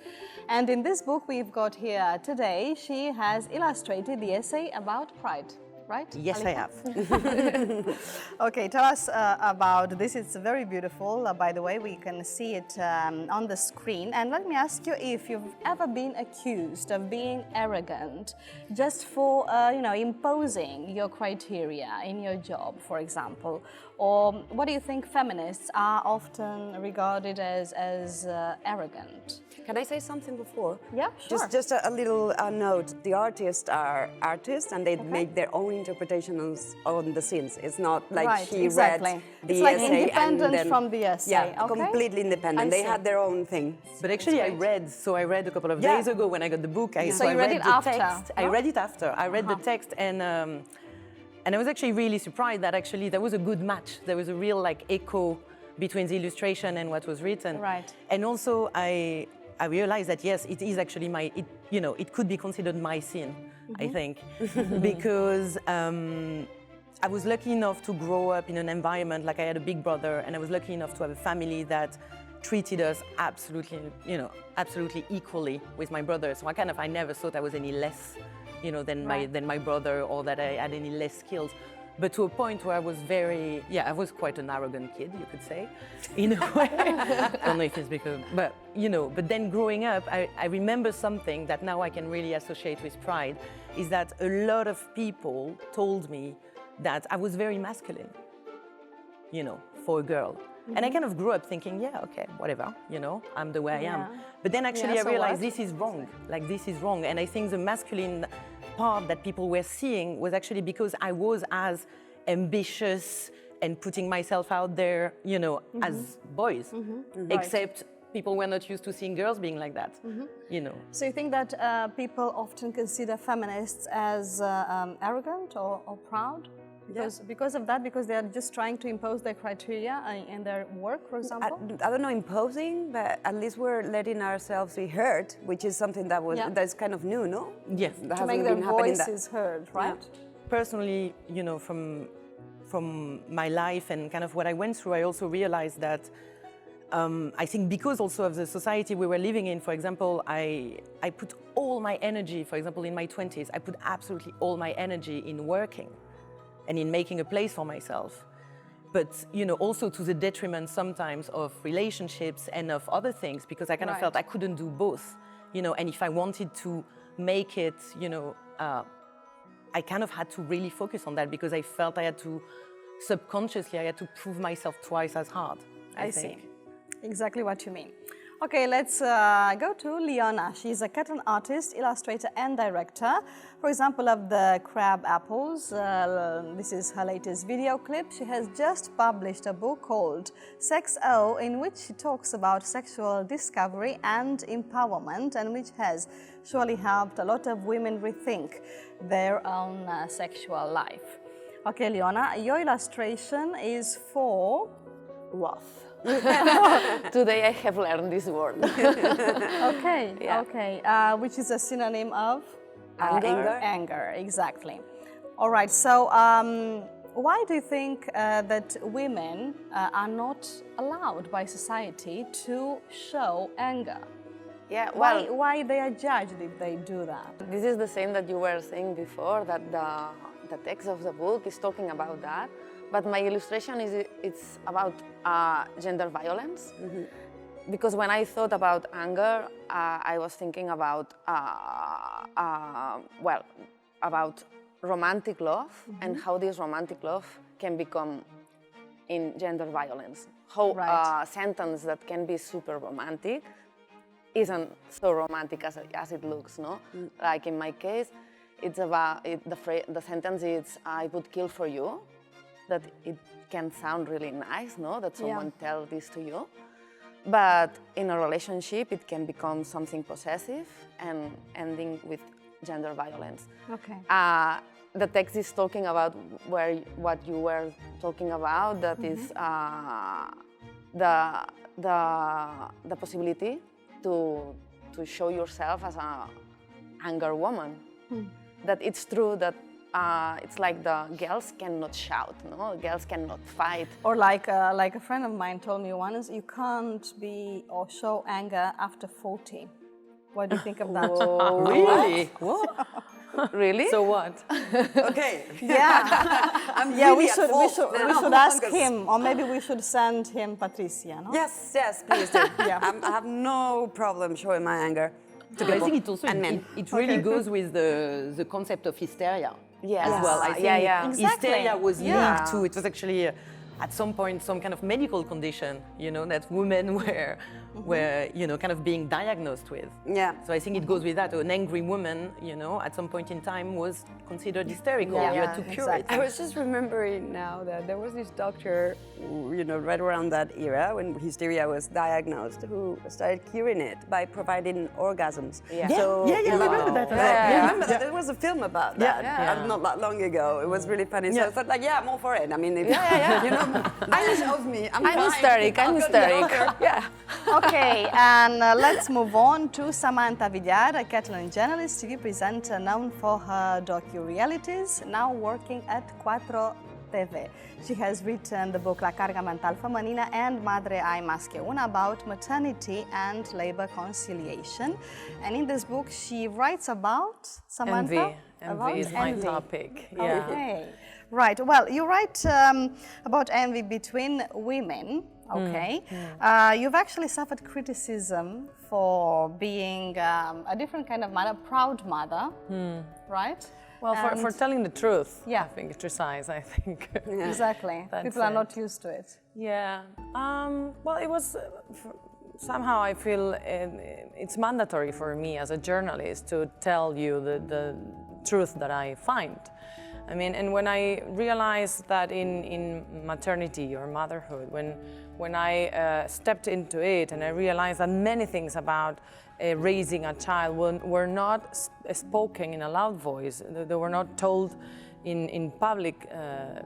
And in this book we've got here today, she has illustrated the essay about pride. Right? Yes, Malika? I have. Okay, tell us about this. It's very beautiful, by the way. We can see it on the screen. And let me ask you if you've ever been accused of being arrogant just for, imposing your criteria in your job, for example. Or what do you think feminists are often regarded as arrogant? Can I say something before? Yeah, sure. Just a little note. The artists are artists, and they make their own interpretations on the scenes. It's not like she read the it's like essay independent and then, from the essay. Yeah, completely independent. They had their own thing. But actually, I read a couple of days ago when I got the book. So you read it after? Text. I read it after. I read the text, and I was actually really surprised that actually there was a good match. There was a real echo between the illustration and what was written. Right. And also I realized that yes, it is actually it could be considered my sin, I think, because I was lucky enough to grow up in an environment, like I had a big brother, and I was lucky enough to have a family that treated us absolutely equally with my brother. So I never thought I was any less, than my brother, or that I had any less skills. But to a point where I was I was quite an arrogant kid, you could say, in a way. I don't know if it's because, but then growing up, I remember something that now I can really associate with pride, is that a lot of people told me that I was very masculine, for a girl. And I kind of grew up thinking, yeah, okay, whatever, I'm the way I am. But then actually I realized this is wrong, this is wrong. And I think the masculine part that people were seeing was actually because I was as ambitious and putting myself out there, as boys. Except people were not used to seeing girls being like that, you know. So you think that people often consider feminists as arrogant or proud? Because of that, because they are just trying to impose their criteria in their work, for example? I don't know, imposing, but at least we're letting ourselves be heard, which is something that that's kind of new, no? Yes. That to make their voices heard, right? Yeah. Personally, you know, from my life and kind of what I went through, I also realized that I think because also of the society we were living in, for example, I put all my energy, for example, in my 20s, I put absolutely all my energy in working and in making a place for myself. But, you know, also to the detriment sometimes of relationships and of other things, because I kind of felt I couldn't do both, you know, and if I wanted to make it, you know, I kind of had to really focus on that because I felt I had to, subconsciously, I had to prove myself twice as hard, I think. See. Exactly what you mean. Okay, let's go to Lyona. She's a Catalan artist, illustrator and director. For example, of the crab apples, this is her latest video clip. She has just published a book called Sex O, in which she talks about sexual discovery and empowerment, and which has surely helped a lot of women rethink their own sexual life. Okay, Lyona, your illustration is for wrath. Today I have learned this word. Okay, Yeah. okay. Which is a synonym of? Anger. Anger, exactly. All right, so why do you think that women are not allowed by society to show anger? Yeah, well, why they are judged if they do that? This is the same that you were saying before, that the text of the book is talking about that. But my illustration it's about gender violence, because when I thought about anger, I was thinking about about romantic love and how this romantic love can become in gender violence. How a sentence that can be super romantic isn't so romantic as it looks, no? Like in my case, it's about the sentence is "I would kill for you." That it can sound really nice, no? That someone tells this to you. But in a relationship, it can become something possessive and ending with gender violence. Okay. The text is talking about what you were talking about, that is the possibility to show yourself as an anger woman. That it's true that it's like the girls cannot shout, no? Girls cannot fight. Or like a friend of mine told me once, you can't be or show anger after 40. What do you think of that? Whoa. Really? What? Really? So what? Okay. Yeah. We should ask him, or maybe we should send him Patricia, no? Yes, please do. I have no problem showing my anger to people. I think it also it really goes with the concept of hysteria. As well. I think hysteria was linked to, it was actually at some point some kind of medical condition, you know, that women were you know, kind of being diagnosed with. Yeah. So I think it goes with that. An angry woman, you know, at some point in time was considered hysterical. You had to cure it. I was just remembering now that there was this doctor, you know, right around that era when hysteria was diagnosed, who started curing it by providing orgasms. Yeah. So, I remember that. I remember that. There was a film about that not that long ago. It was really funny. So I thought, like, I'm all for it. I mean, if, you know, I shows me. I'm hysteric. I'm hysteric. Yeah. Okay, and let's move on to Samanta Villar, a Catalan journalist, TV presenter known for her docu-realities, now working at 4 TV. She has written the book La Carga Mental Femenina and Madre Ai Masche Una about maternity and labor conciliation. And in this book, she writes about, Samantha? Envy is my topic. Yeah. Okay. Right. Well, you write about envy between women. Okay. You've actually suffered criticism for being a different kind of mother, proud mother, right? Well, for telling the truth, yeah. I think, precise, I think. Yeah. Exactly. People are not used to it. Yeah. Well, it was, somehow I feel it's mandatory for me as a journalist to tell you the truth that I find. I mean, and when I realized that in maternity or motherhood, when I stepped into it and I realized that many things about raising a child were not spoken in a loud voice, they were not told in public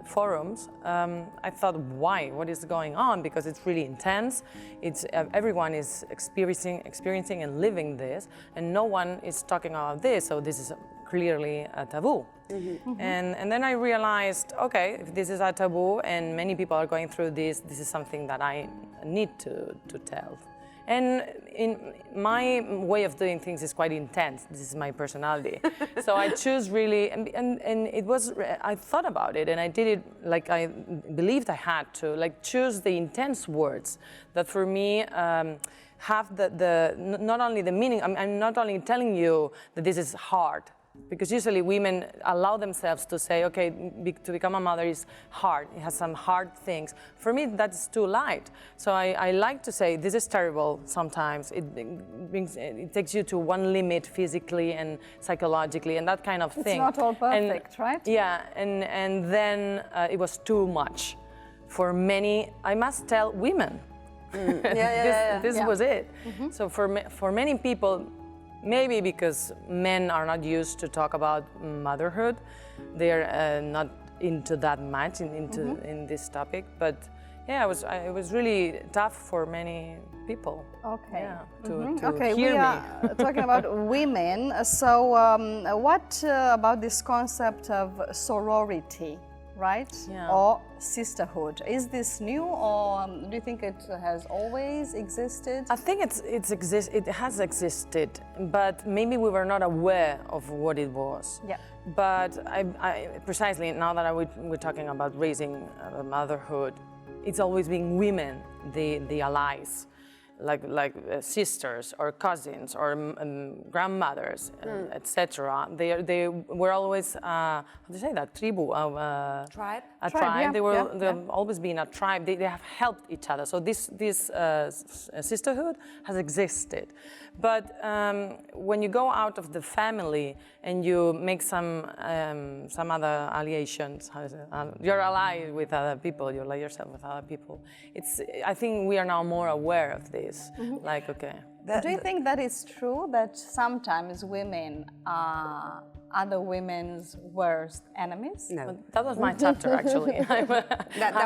forums, I thought, why? What is going on? Because it's really intense. It's everyone is experiencing and living this, and no one is talking about this. So this is clearly a taboo. And then I realized, okay, if this is a taboo and many people are going through this is something that I need to tell. And in my way of doing things is quite intense. This is my personality. So I choose really, and it was, I thought about it and I did it like I believed I had to, like choose the intense words that for me have not only the meaning, I'm not only telling you that this is hard, because usually women allow themselves to say, okay, to become a mother is hard, it has some hard things. For me, that's too light. So I like to say, this is terrible sometimes. It takes you to one limit physically and psychologically and that kind of thing. It's not all perfect, right? Yeah, and then it was too much for many, I must tell, women. This was it. So for many people, maybe because men are not used to talk about motherhood, they're not into that much in this topic. But yeah, it was really tough for many people. Okay. Yeah, to okay, hear we me. are talking about women. So what about this concept of sorority, right? Yeah. Or sisterhood? Is this new, or do you think it has always existed? I think it has existed, but maybe we were not aware of what it was. Yeah. But I precisely now that we're talking about raising motherhood, it's always been women, the allies, like sisters or cousins or grandmothers, etc. They were always how do you say that, tribu, tribe. A tribe. Yeah, They've always been a tribe. They have helped each other. So this sisterhood has existed. But when you go out of the family and you make some other alliations, you're allied with other people, you ally yourself with other people. I think we are now more aware of this. Like, okay. Do you think that is true, that sometimes women are other women's worst enemies? No. That was my chapter, actually. That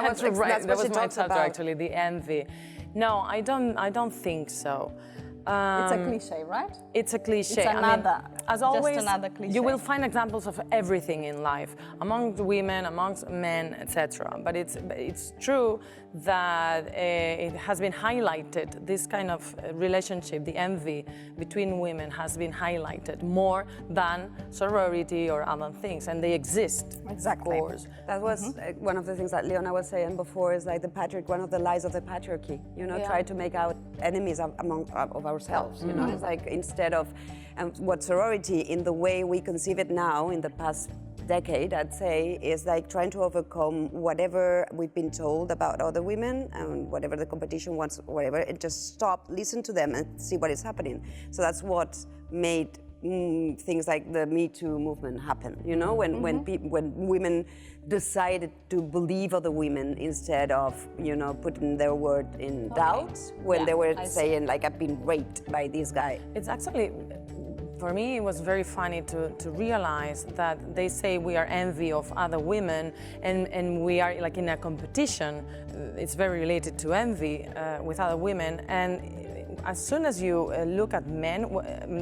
was my chapter, actually, the envy. No, I don't think so. It's a cliche, right? It's a cliche. It's another, as always, just another cliche. You will find examples of everything in life, among the women, amongst men, etc. But it's true that it has been highlighted, this kind of relationship, the envy between women has been highlighted more than sorority or other things, and they exist, exactly. Of course. That was one of the things that Lyona was saying before, is like one of the lies of the patriarchy, try to make out enemies of ourselves, it's like instead of what sorority in the way we conceive it now in the past decade, I'd say, is like trying to overcome whatever we've been told about other women and whatever the competition wants, whatever, and just stop, listen to them and see what is happening. So that's what made things like the Me Too movement happen, when women decided to believe other women instead of, putting their word in doubt when they were saying, like, I've been raped by this guy. It's actually, for me, it was very funny to realize that they say we are envy of other women and we are like in a competition. It's very related to envy with other women. And as soon as you look at men,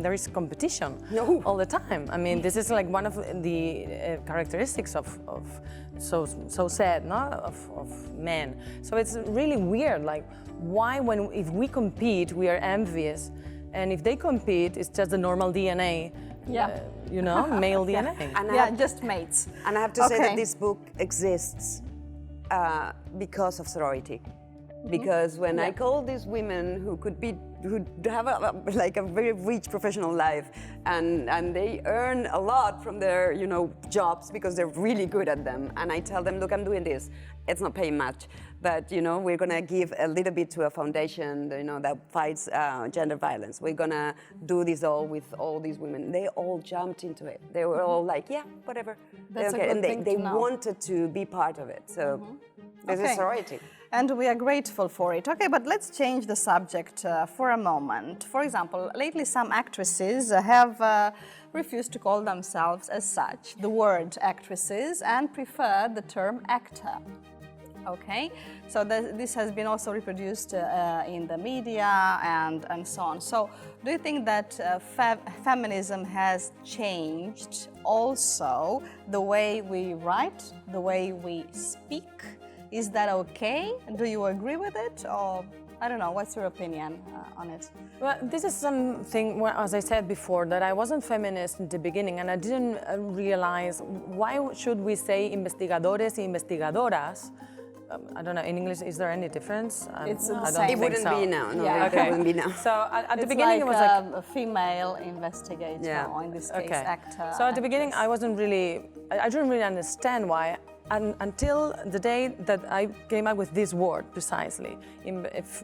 there is competition all the time. I mean, this is like one of the characteristics of so sad, no? Of men. So it's really weird. Like, why, if we compete, we are envious, and if they compete, it's just the normal DNA. Male DNA. And just mates. And I have to say that this book exists because of sorority. Because when I call these women who have a very rich professional life and they earn a lot from their jobs because they're really good at them, and I tell them, look, I'm doing this, it's not paying much, that, you know, we're going to give a little bit to a foundation, you know, that fights gender violence. We're going to do this all with all these women. They all jumped into it. They were all like, yeah, whatever. That's a good and thing they to know. wanted to be part of it. So this is sorority. And we are grateful for it. Okay, but let's change the subject for a moment. For example, lately some actresses have refused to call themselves as such, the word actresses, and prefer the term actor. Okay, so this has been also reproduced in the media and so on. So do you think that feminism has changed also the way we write, the way we speak? Is that okay? Do you agree with it? Or, I don't know, what's your opinion on it? Well, this is something, as I said before, that I wasn't feminist in the beginning, and I didn't realize why should we say investigadores y investigadoras. I don't know, in English, is there any difference? It's the I same. don't It think wouldn't so. be now. No, Yeah. it wouldn't be now. So at the It's beginning, like it was like a female investigator, or in this case, actor. So at the beginning, I didn't really understand why, until the day that I came up with this word precisely,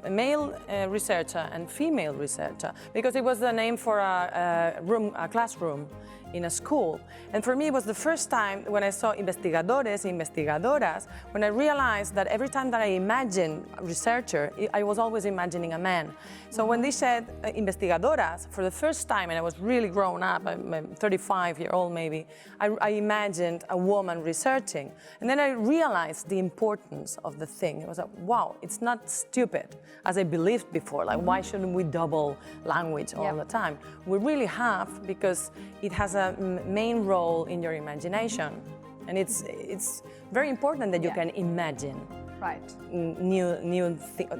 a male researcher and female researcher, because it was the name for a classroom in a school. And for me, it was the first time when I saw investigadores, investigadoras, when I realized that every time that I imagined a researcher, I was always imagining a man. So when they said investigadoras, for the first time, and I was really grown up, I'm 35-year-old maybe, I imagined a woman researching. And then I realized the importance of the thing. It was like, wow, it's not stupid, as I believed before. Like, why shouldn't we double language all the time? We really have, because it has a main role in your imagination. And it's very important that you can imagine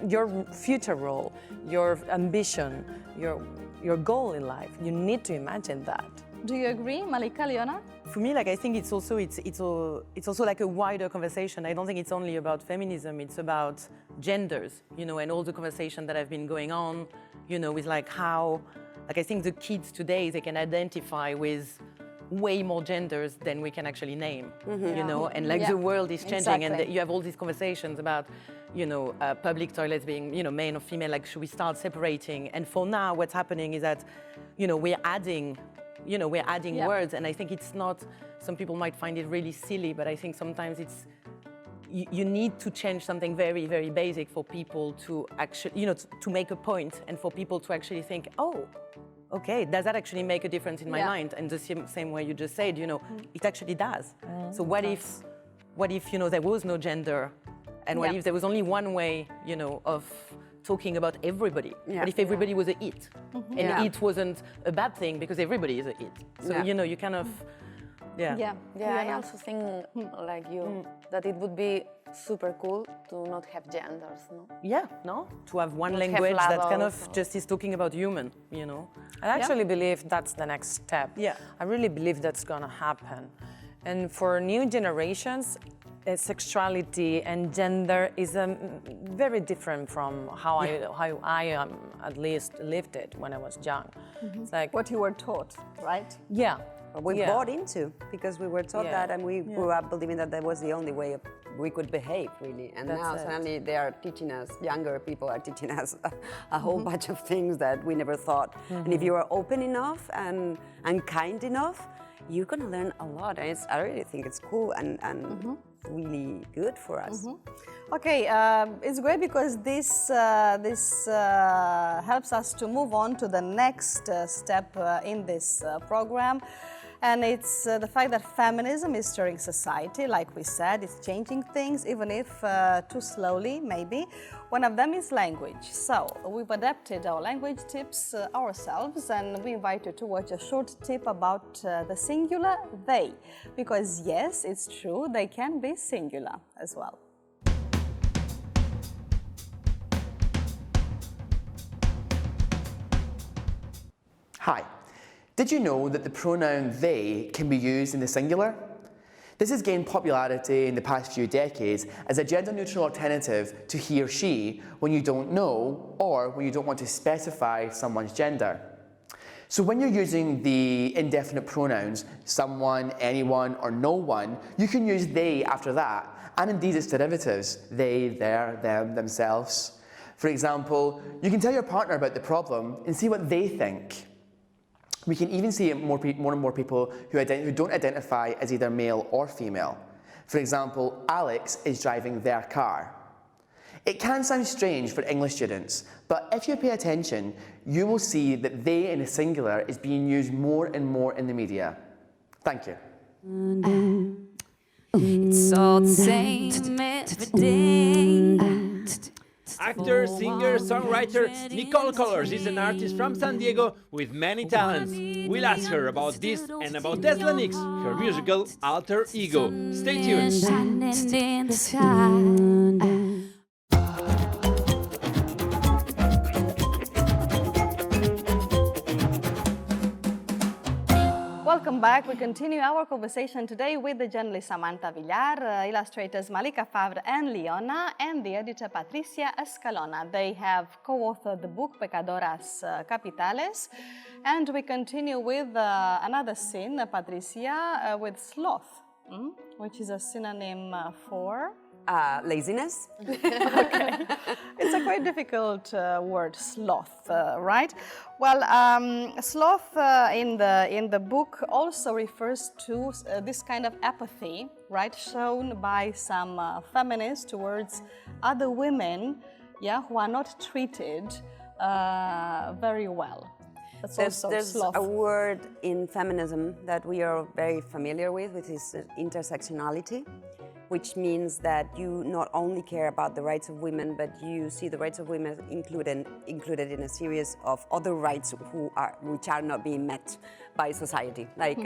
your future role, your ambition, your goal in life. You need to imagine that. Do you agree, Malika, Lyona? For me, like, I think it's also like a wider conversation. I don't think it's only about feminism. It's about genders, you know, and all the conversation that have been going on, you know, with like how, like, I think the kids today, they can identify with way more genders than we can actually name, you know, and like the world is changing, and you have all these conversations about, you know, public toilets being, you know, male or female, like, should we start separating? And for now, what's happening is that, you know, we're adding words, and I think it's not, some people might find it really silly, but I think sometimes it's, you need to change something very, very basic for people to actually, you know, to make a point, and for people to actually think, oh, okay, does that actually make a difference in my mind? And the same way you just said, you know, it actually does. So what if, you know, there was no gender, and what if there was only one way, you know, of talking about everybody? But if everybody was a it, and it wasn't a bad thing because everybody is a it. So, you know, you kind of, I also think, like you, that it would be super cool to not have genders, no? Yeah, no? To have one language that kind of just is talking about human, you know? I actually believe that's the next step. Yeah. I really believe that's gonna happen. And for new generations, sexuality and gender is very different from how I at least lived it when I was young. It's like what you were taught, right? Yeah. We bought into, because we were taught that, and we grew up believing that that was the only way we could behave, really. And now suddenly they are teaching us, younger people are teaching us a whole bunch of things that we never thought. And if you are open enough and kind enough, you're going to learn a lot. And I really think it's cool and really good for us. Okay, it's great because this helps us to move on to the next step in this program. And it's the fact that feminism is stirring society, like we said, it's changing things, even if too slowly, maybe. One of them is language. So we've adapted our language tips ourselves, and we invite you to watch a short tip about the singular they. Because yes, it's true, they can be singular as well. Hi. Did you know that the pronoun they can be used in the singular? This has gained popularity in the past few decades as a gender-neutral alternative to he or she when you don't know or when you don't want to specify someone's gender. So when you're using the indefinite pronouns, someone, anyone, or no one, you can use they after that, and indeed its derivatives, they, their, them, themselves. For example, you can tell your partner about the problem and see what they think. We can even see more and more people who don't identify as either male or female. For example, Alex is driving their car. It can sound strange for English students, but if you pay attention, you will see that they in the singular is being used more and more in the media. Thank you. It's all the same every day. Actor, singer, songwriter Nikol Kollars is an artist from San Diego with many talents. We'll ask her about this and about Tesla Nix, her musical alter ego. Stay tuned. Shining in the sky. Welcome back. We continue our conversation today with the journalist Samanta Villar, illustrators Malika Favre and Lyona, and the editor Patricia Escalona. They have co-authored the book Pecadoras Capitales. And we continue with another sin, Patricia, with sloth, which is a synonym for... laziness. Okay. It's a quite difficult word, sloth, right? Well, sloth in the book also refers to this kind of apathy, right, shown by some feminists towards other women, who are not treated very well. There's a word in feminism that we are very familiar with, which is intersectionality, which means that you not only care about the rights of women, but you see the rights of women included in a series of other rights which are not being met by society, like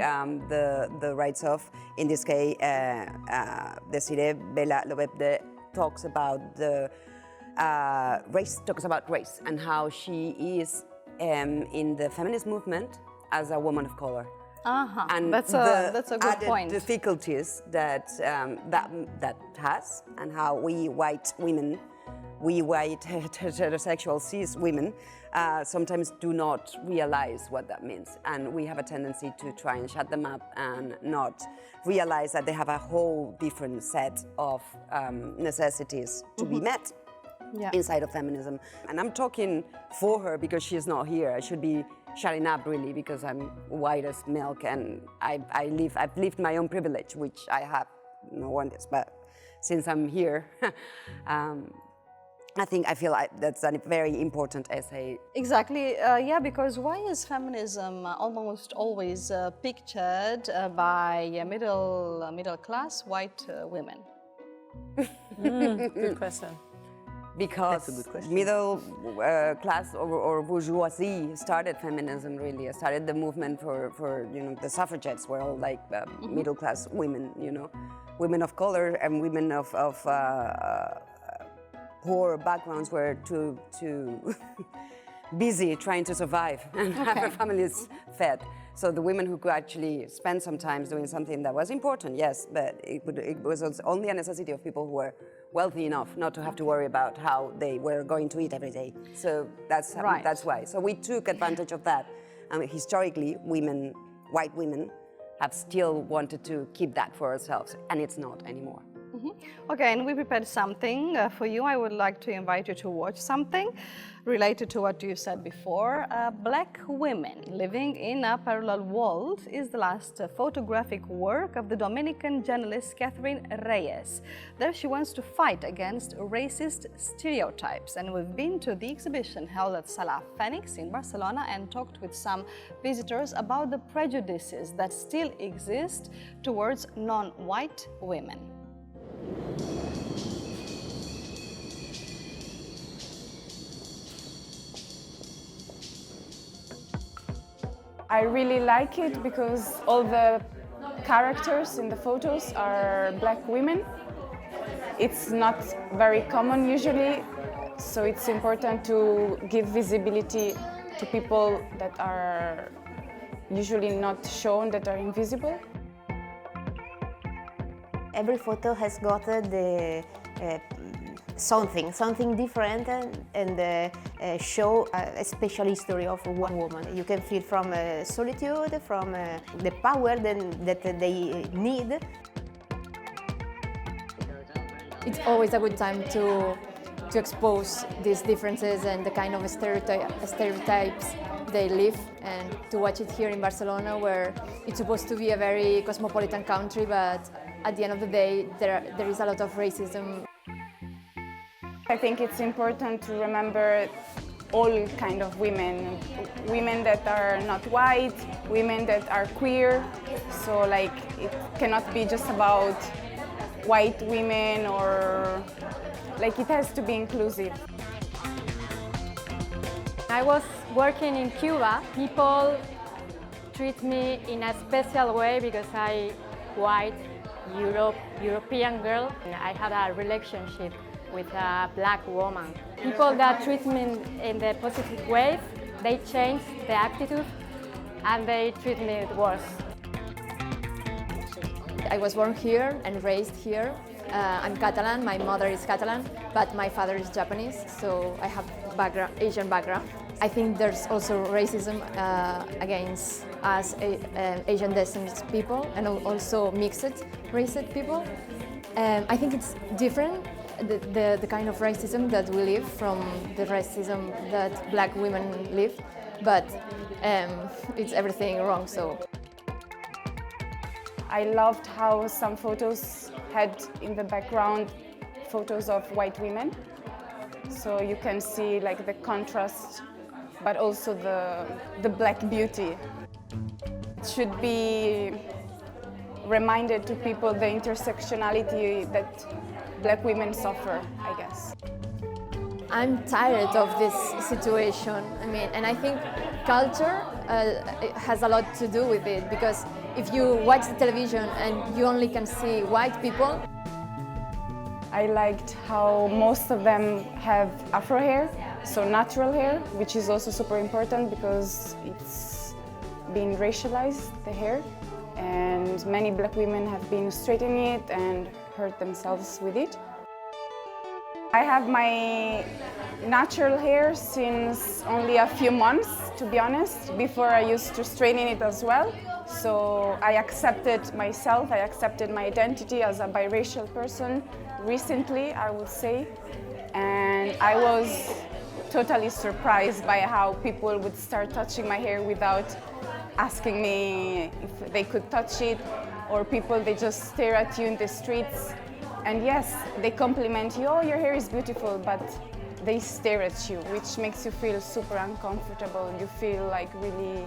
the rights of, in this case, Desiree Bella Lobebde talks about the race and how she is in the feminist movement as a woman of color. And that's a good point. Difficulties that that has, and how we white women, we white heterosexual cis women, sometimes do not realize what that means, and we have a tendency to try and shut them up and not realize that they have a whole different set of necessities to be met inside of feminism. And I'm talking for her because she's not here. I should be shutting up really because I'm white as milk, and I've lived my own privilege, which I have no one else. But since I'm here, I feel like that's a very important essay. Exactly, because why is feminism almost always pictured by middle class white women? Good question. Because middle class or bourgeoisie started feminism really. Started the movement for the suffragettes were all like middle class women, women of color and women of poor backgrounds were too busy trying to survive and have their families fed. So the women who could actually spend some time doing something that was important, yes, but it was only a necessity of people who were wealthy enough not to have to worry about how they were going to eat every day. So that's why. So we took advantage of that. Historically, white women, have still wanted to keep that for ourselves, and it's not anymore. Okay, and we prepared something for you. I would like to invite you to watch something related to what you said before. Black Women Living in a Parallel World is the last photographic work of the Dominican journalist Catherine Reyes. There she wants to fight against racist stereotypes, and we've been to the exhibition held at Sala Phoenix in Barcelona and talked with some visitors about the prejudices that still exist towards non-white women. I really like it because all the characters in the photos are black women. It's not very common usually, so it's important to give visibility to people that are usually not shown, that are invisible. Every photo has got something different and show a special history of one woman. You can feel from solitude, from the power that they need. it's always a good time to expose these differences and the kind of stereotypes they live, and to watch it here in Barcelona, where it's supposed to be a very cosmopolitan country, but at the end of the day, there is a lot of racism. I think it's important to remember all kind of women, women that are not white, women that are queer, so like it cannot be just about white women, or like it has to be inclusive. I was working in Cuba. People treat me in a special way because I'm white, European girl, and I had a relationship with a black woman. People that treat me in the positive way, they change the attitude and they treat me worse. I was born here and raised here. I'm Catalan, my mother is Catalan, but my father is Japanese, so I have Asian background. I think there's also racism against us Asian descent people, and also mixed race people. I think it's different, the kind of racism that we live from the racism that black women live, but it's everything wrong. So I loved how some photos had in the background photos of white women, so you can see like the contrast, but also the black beauty. It should be reminded to people the intersectionality that black women suffer, I guess. I'm tired of this situation. I mean, and I think culture has a lot to do with it, because if you watch the television and you only can see white people. I liked how most of them have afro hair, so natural hair, which is also super important because it's being racialized, the hair, and many black women have been straightening it and hurt themselves with it. I have my natural hair since only a few months, to be honest. Before I used to straighten it as well. So I accepted myself, I accepted my identity as a biracial person recently, I would say. And I was totally surprised by how people would start touching my hair without asking me if they could touch it, or people, they just stare at you in the streets. And yes, they compliment you, oh, your hair is beautiful, but they stare at you, which makes you feel super uncomfortable. You feel like really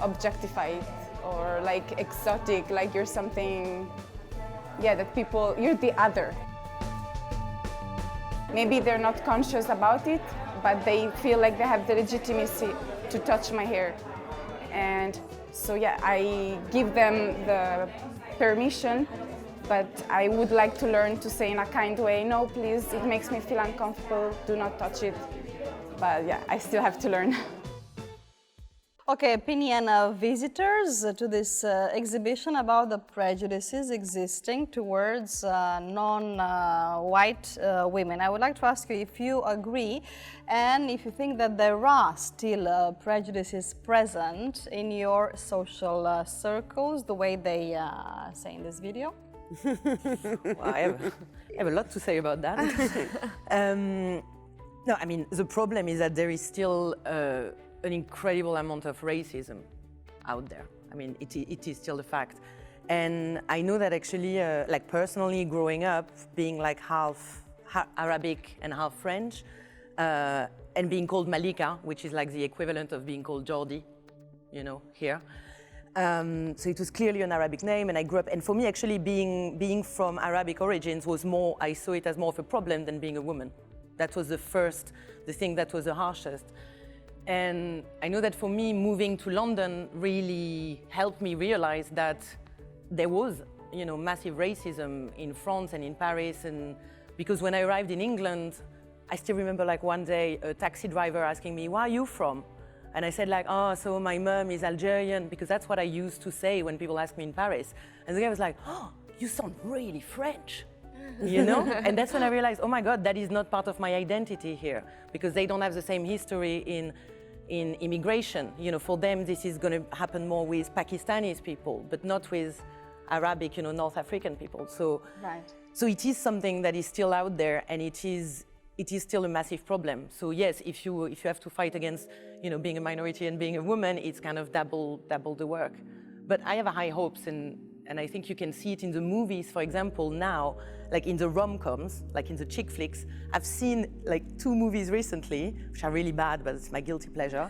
objectified or like exotic, like you're something, yeah, that people, you're the other. Maybe they're not conscious about it, but they feel like they have the legitimacy to touch my hair. And so yeah, I give them the permission, but I would like to learn to say in a kind way, no, please, it makes me feel uncomfortable, do not touch it. But yeah, I still have to learn. Okay, opinion of visitors to this exhibition about the prejudices existing towards non-white women. I would like to ask you if you agree and if you think that there are still prejudices present in your social circles, the way they say in this video. Well, I have a lot to say about that. No, I mean, the problem is that there is still an incredible amount of racism out there. I mean, it is still a fact. And I know that actually, like personally growing up, being like half Arabic and half French, and being called Malika, which is like the equivalent of being called Jordi, you know, here. So it was clearly an Arabic name, and I grew up, and for me actually being from Arabic origins was more, I saw it as more of a problem than being a woman. That was the thing that was the harshest. And I know that for me, moving to London really helped me realize that there was, you know, massive racism in France and in Paris. And because when I arrived in England, I still remember like one day a taxi driver asking me, where are you from? And I said like, oh, so my mom is Algerian, because that's what I used to say when people ask me in Paris. And the guy was like, oh, you sound really French. You know? And that's when I realized, oh my God, that is not part of my identity here, because they don't have the same history in immigration. You know, for them, this is going to happen more with Pakistani people, but not with Arabic, you know, North African people. So right. So it is something that is still out there, and it is still a massive problem. So yes, if you have to fight against, being a minority and being a woman, it's kind of double the work. But I have high hopes, and I think you can see it in the movies, for example, now, like in the rom-coms, like in the chick flicks. I've seen like 2 movies recently, which are really bad, but it's my guilty pleasure,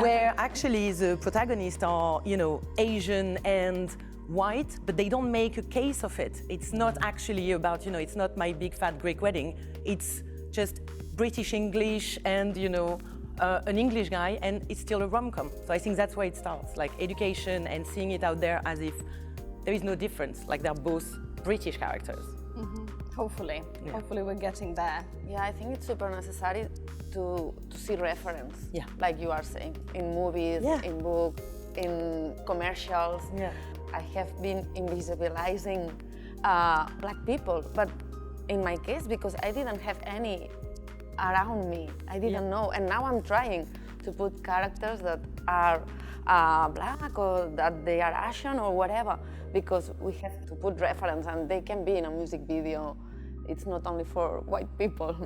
where actually the protagonists are, Asian and white, but they don't make a case of it. It's not actually about, it's not My Big Fat Greek Wedding. It's just British English and, an English guy, and it's still a rom-com. So I think that's where it starts, like education and seeing it out there as if there is no difference, like they're both British characters. Hopefully. Yeah. Hopefully we're getting there. Yeah, I think it's super necessary to see reference, yeah, like you are saying, in movies, yeah, in books, in commercials. Yeah. I have been invisibilizing black people, but in my case, because I didn't have any around me, I didn't know, and now I'm trying to put characters that are black or that they are Asian or whatever, because we have to put reference, and they can be in a music video. It's not only for white people.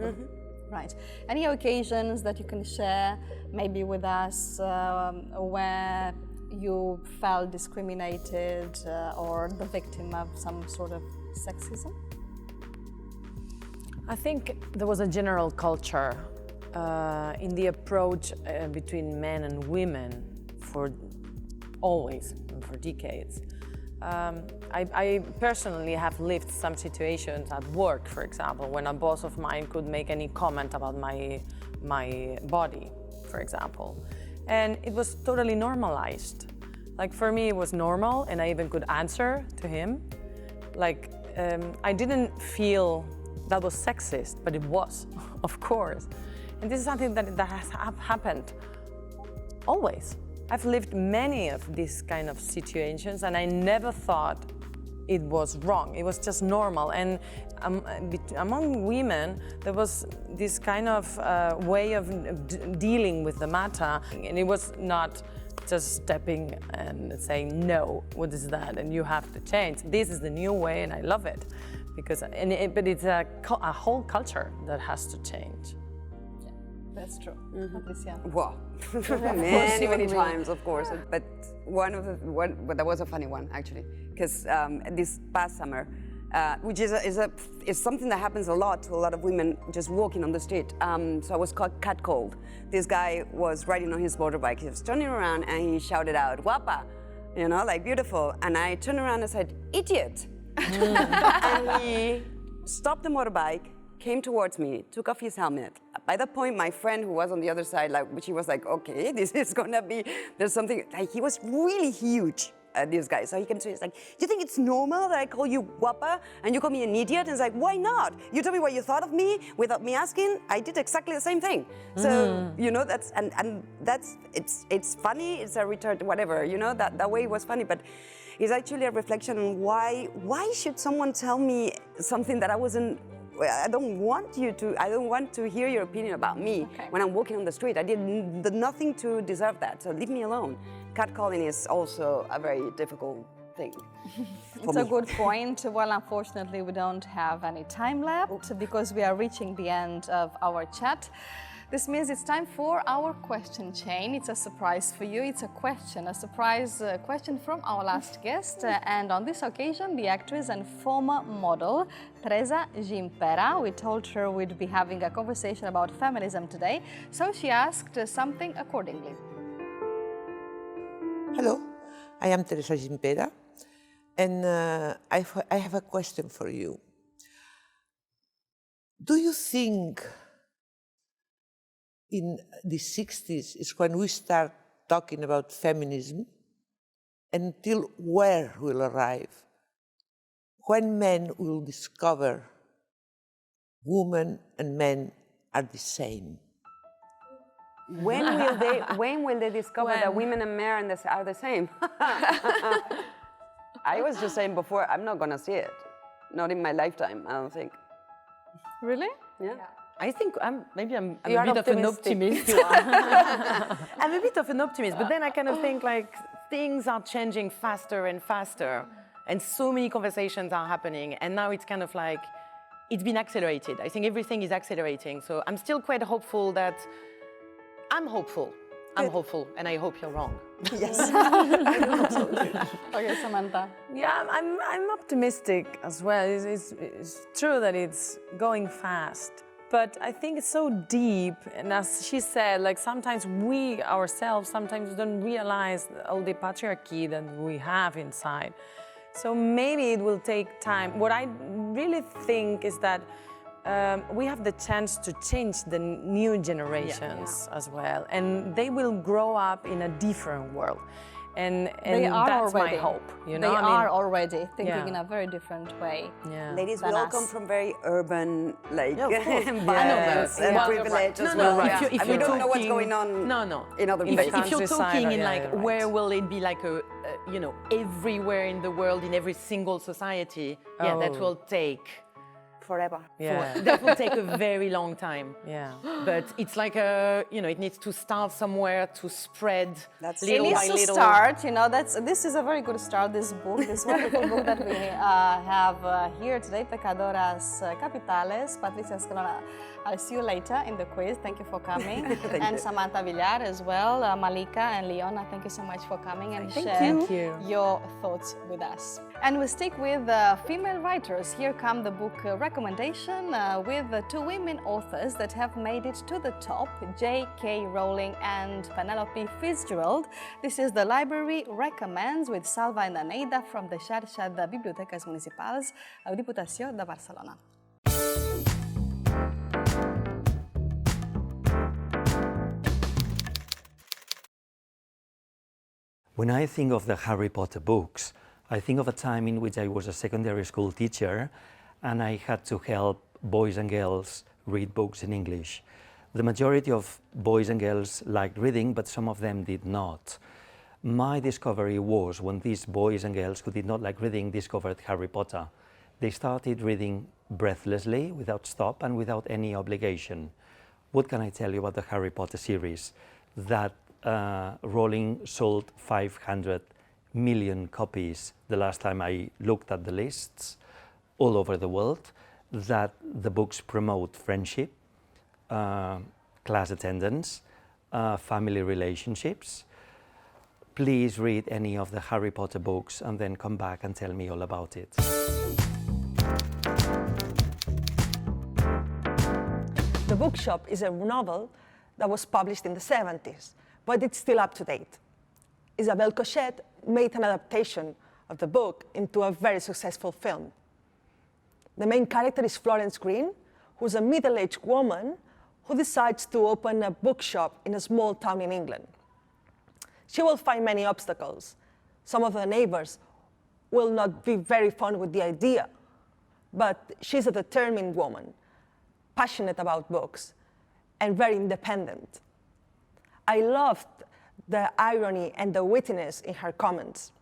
Right. Any occasions that you can share maybe with us where you felt discriminated or the victim of some sort of sexism? I think there was a general culture in the approach between men and women for always, for decades. I personally have lived some situations at work, for example, when a boss of mine could make any comment about my body, for example. And it was totally normalized. Like for me, it was normal, and I even could answer to him. Like, I didn't feel that was sexist, but it was, of course. And this is something that has happened always. I've lived many of these kind of situations, and I never thought it was wrong. It was just normal. And among women, there was this kind of way of dealing with the matter, and it was not just stepping and saying, no, what is that? And you have to change. This is the new way, and I love it. But it's a whole culture that has that change. That's true. Patricia. Wow. many times, of course. But that was a funny one, actually, because this past summer, which is something that happens a lot to a lot of women just walking on the street. So I was catcalled. This guy was riding on his motorbike. He was turning around and he shouted out, "Guapa," like beautiful. And I turned around and said, "Idiot." And he stopped the motorbike, came towards me, took off his helmet. By that point, my friend who was on the other side, she was like, okay, this is gonna be, there's something, he was really huge, this guy. So he came to me, he's like, do you think it's normal that I call you guapa and you call me an idiot? And it's like, why not? You tell me what you thought of me without me asking. I did exactly the same thing. So, that's, and that's, it's funny, it's a return, whatever, that way it was funny, but it's actually a reflection on why should someone tell me something that I don't want to hear your opinion about me when I'm walking on the street. I did nothing to deserve that, so leave me alone. Catcalling is also a very difficult thing. It's a good point. Well, unfortunately, we don't have any time left because we are reaching the end of our chat. This means it's time for our question chain. It's a surprise for you. It's a surprise question from our last guest. And on this occasion, the actress and former model, Teresa Gimpera. We told her we'd be having a conversation about feminism today, so she asked something accordingly. Hello, I am Teresa Gimpera, and I have a question for you. Do you think in the 60s is when we start talking about feminism, until where we'll arrive? When men will discover women and men are the same? When will they discover that women and men are the same? I was just saying before, I'm not gonna see it. Not in my lifetime, I don't think. Really? Yeah. I think I'm a bit of an optimist. I'm a bit of an optimist, but then I kind of think like things are changing faster and faster. And so many conversations are happening. And now it's kind of like, it's been accelerated. I think everything is accelerating. So I'm still quite hopeful that, I'm hopeful, and I hope you're wrong. Yes. Okay, Samantha. Yeah, I'm optimistic as well. It's true that it's going fast, but I think it's so deep. And as she said, like sometimes we ourselves sometimes don't realize all the patriarchy that we have inside. So maybe it will take time. What I really think is that we have the chance to change the new generations as well, and they will grow up in a different world. And they are that's already. my hope. You know, They I mean, are already thinking yeah. in a very different way. Yeah. Ladies, we all come from very urban, like, Yeah, of course. environments and Well, privilege as no, well. no, Yeah. if And we don't know what's talking- going on in other If places. you're talking in yeah, like, you're right. where will it be like you know, everywhere in the world, in every single society, yeah, that Oh. will take forever. Yeah. That will take a very long time. Yeah. But it's like you know, it needs to start somewhere to spread It little needs by to little. start, you know, this is a very good start, this book, this wonderful book that we have here today, Pecadoras Capitales. Patricia Escalona, I'll see you later in the quiz. Thank you for coming. And Samanta Villar as well, Malika and Lyona, thank you so much for coming and sharing your thoughts with us. And we stick with female writers. Here come the book recommendation with two women authors that have made it to the top, J.K. Rowling and Penelope Fitzgerald. This is The Library Recommends with Salva and Aneida from the Xarxa de Bibliotecas Municipals, a Diputació de Barcelona. When I think of the Harry Potter books, I think of a time in which I was a secondary school teacher and I had to help boys and girls read books in English. The majority of boys and girls liked reading, but some of them did not. My discovery was when these boys and girls who did not like reading discovered Harry Potter. They started reading breathlessly, without stop and without any obligation. What can I tell you about the Harry Potter series? That Rowling sold 500 million copies the last time I looked at the lists all over the world, that the books promote friendship, class attendance, family relationships. Please read any of the Harry Potter books and then come back and tell me all about it. The Bookshop is a novel that was published in the 70s, but it's still up to date. Isabelle Cochette made an adaptation of the book into a very successful film. The main character is Florence Green, who's a middle-aged woman who decides to open a bookshop in a small town in England. She will find many obstacles. Some of the neighbors will not be very fond with the idea, but she's a determined woman, passionate about books, and very independent. I loved the irony and the wittiness in her comments.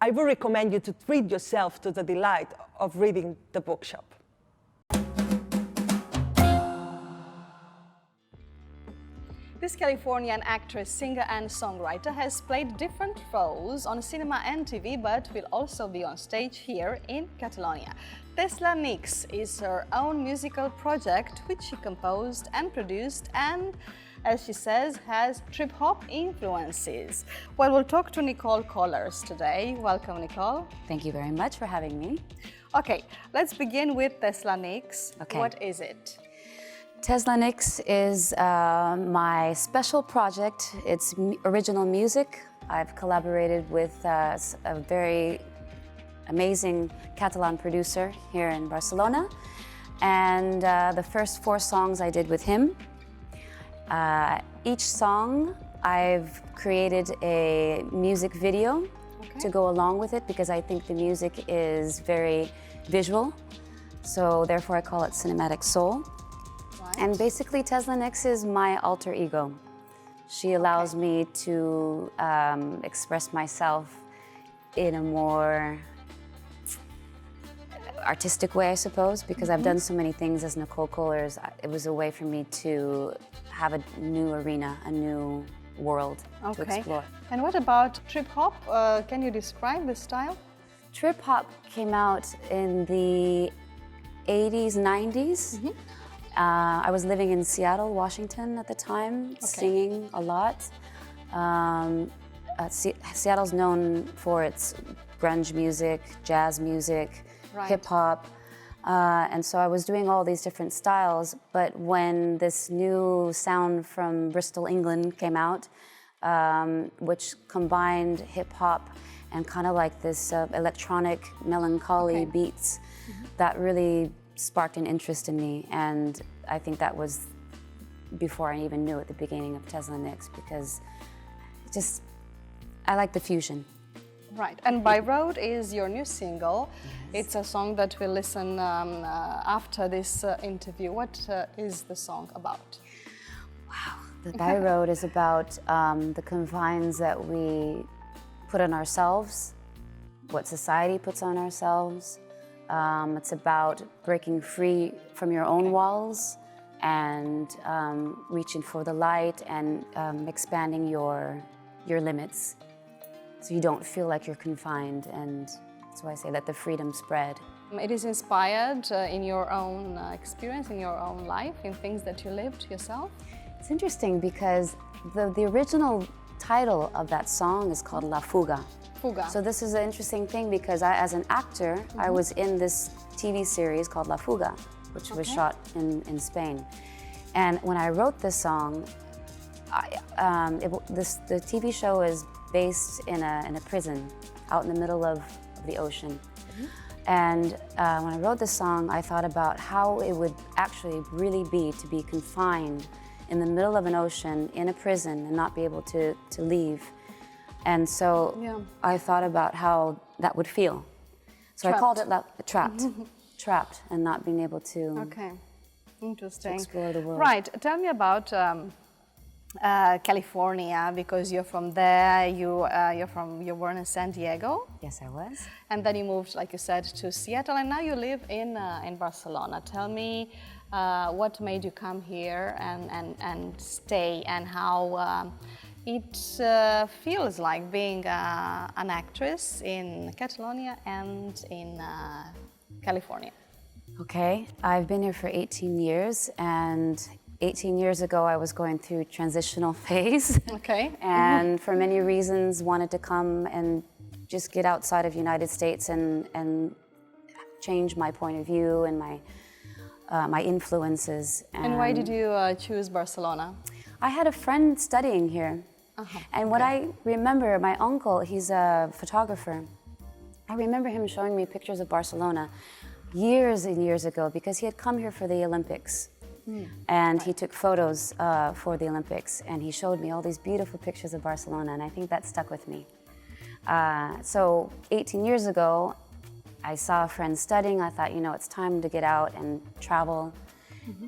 I would recommend you to treat yourself to the delight of reading The Bookshop. This Californian actress, singer and songwriter has played different roles on cinema and TV, but will also be on stage here in Catalonia. Tesla Nix is her own musical project, which she composed and produced and, as she says, has trip-hop influences. Well, we'll talk to Nikol Kollars today. Welcome, Nikol. Thank you very much for having me. Okay, let's begin with Tesla Nix. Okay. What is it? Tesla Nix is my special project. It's original music. I've collaborated with a very amazing Catalan producer here in Barcelona. And the first 4 songs I did with him. Each song, I've created a music video to go along with it because I think the music is very visual. So therefore I call it Cinematic Soul. And basically, Tesla Nix is my alter ego. She allows me to express myself in a more artistic way, I suppose, because I've done so many things as Nikol Kollars. It was a way for me to have a new arena, a new world to explore. And what about trip hop? Can you describe the style? Trip hop came out in the 80s, 90s. I was living in Seattle, Washington at the time, singing a lot. Seattle's known for its grunge music, jazz music, hip hop. And so I was doing all these different styles, but when this new sound from Bristol, England came out, which combined hip hop and kind of like this electronic melancholy beats, that really sparked an interest in me. And I think that was before I even knew at the beginning of Tesla Nix, because I like the fusion. Right, and By Road is your new single. It's a song that we'll listen after this interview. What is the song about? Wow, the By Road is about the confines that we put on ourselves, what society puts on ourselves. It's about breaking free from your own walls and reaching for the light and expanding your limits, so you don't feel like you're confined, and that's why I say let the freedom spread. It is inspired in your own experience, in your own life, in things that you lived yourself? It's interesting because the original title of that song is called La Fuga. Fuga. So this is an interesting thing because as an actor, I was in this TV series called La Fuga, which was shot in Spain. And when I wrote this song, the TV show is based in a prison out in the middle of the ocean. And when I wrote this song, I thought about how it would actually really be to be confined in the middle of an ocean in a prison and not be able to leave. And so I thought about how that would feel. So I called it Trapped. Trapped and not being able to Interesting. explore the world. Right, tell me about California, because you're from there, you were born in San Diego. Yes, I was. And then you moved, like you said, to Seattle, and now you live in Barcelona. Tell me what made you come here and stay, and how it feels like being an actress in Catalonia and in California. Okay, I've been here for 18 years, and 18 years ago I was going through transitional phase. And for many reasons wanted to come and just get outside of the United States and change my point of view and my influences. And why did you choose Barcelona? I had a friend studying here. And what I remember, my uncle, he's a photographer. I remember him showing me pictures of Barcelona years and years ago because he had come here for the Olympics. And he took photos for the Olympics, and he showed me all these beautiful pictures of Barcelona, and I think that stuck with me. So 18 years ago, I saw a friend studying. I thought, you know, it's time to get out and travel.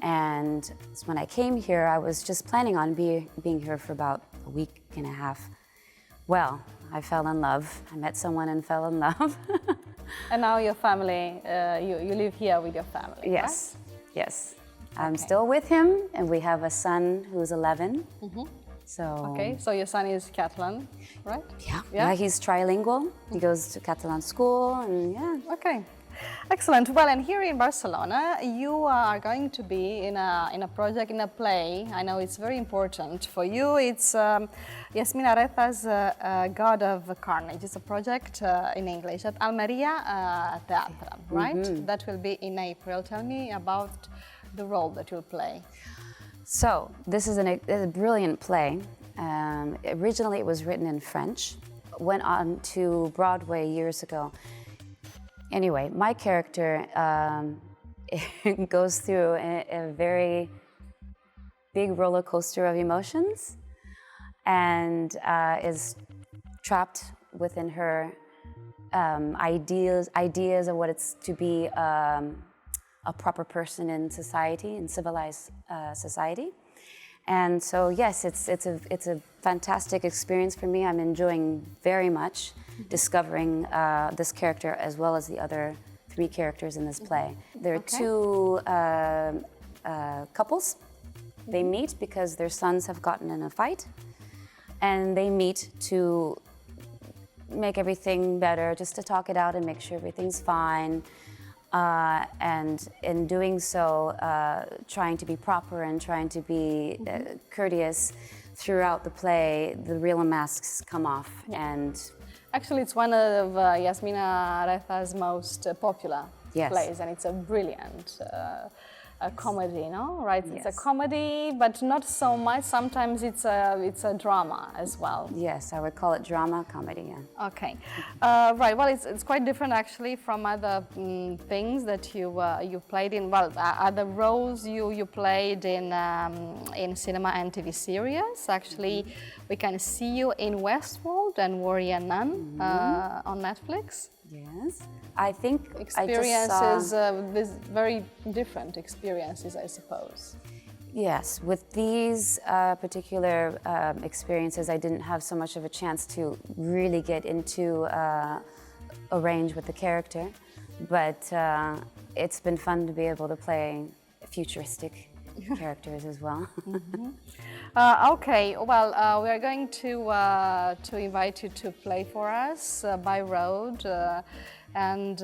And when I came here, I was just planning on being here for about a week and a half. Well, I fell in love. I met someone and fell in love. And now your family, you live here with your family, Yes, right? Yes. I'm still with him, and we have a son who's 11. So. Okay, so your son is Catalan, right? Yeah, he's trilingual. He goes to Catalan school, and Okay, excellent. Well, and here in Barcelona, you are going to be in a project, in a play. I know it's very important for you. It's Yasmin Areta's God of Carnage. It's a project in English at Almeria Teatre, right? That will be in April. Tell me about the role that you'll play. So this is a brilliant play. Originally it was written in French, went on to Broadway years ago. Anyway, my character goes through a very big roller coaster of emotions and is trapped within her ideas of what it's to be a proper person in society, in civilized society. And so yes, it's a fantastic experience for me. I'm enjoying very much discovering this character as well as the other 3 characters in this play. There are 2 couples. They meet because their sons have gotten in a fight, and they meet to make everything better, just to talk it out and make sure everything's fine. And in doing so, trying to be proper and trying to be courteous throughout the play, the real masks come off. And actually, it's one of Yasmina Areza's most popular plays, and it's a brilliant comedy, no? Right? Yes. It's a comedy, but not so much. Sometimes it's a drama as well. Yes, I would call it drama comedy. Yeah. Okay, right. Well, it's quite different actually from other things that you played in. Well, other roles you played in cinema and TV series. Actually, we can see you in Westworld and Warrior Nun on Netflix. Yes, I think experiences, these very different experiences, I suppose. Yes, with these particular experiences, I didn't have so much of a chance to really get into a range with the character, but it's been fun to be able to play futuristic characters as well. Okay, well, we are going to invite you to play for us by road, and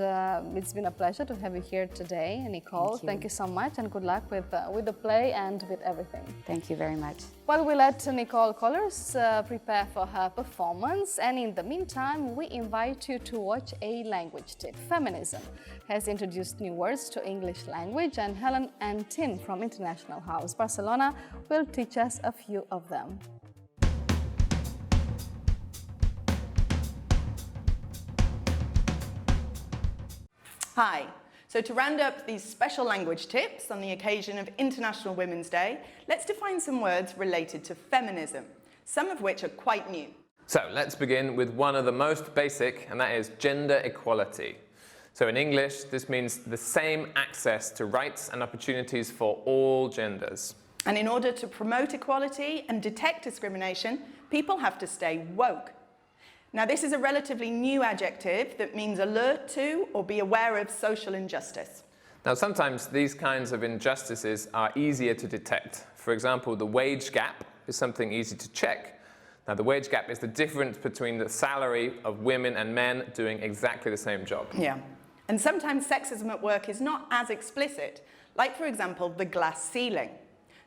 it's been a pleasure to have you here today, Nikol. Thank you so much, and good luck with the play and with everything. Thank you very much. Well, we let Nikol Kollars prepare for her performance, and in the meantime, we invite you to watch a language tip. Feminism has introduced new words to English language, and Helen and Tim from International House Barcelona will teach us a few of them. Hi. So to round up these special language tips on the occasion of International Women's Day, let's define some words related to feminism, some of which are quite new. So let's begin with one of the most basic, and that is gender equality. So in English, this means the same access to rights and opportunities for all genders. And in order to promote equality and detect discrimination, people have to stay woke. Now, this is a relatively new adjective that means alert to or be aware of social injustice. Now, sometimes these kinds of injustices are easier to detect. For example, the wage gap is something easy to check. Now, the wage gap is the difference between the salary of women and men doing exactly the same job. Yeah. And sometimes sexism at work is not as explicit, like, for example, the glass ceiling.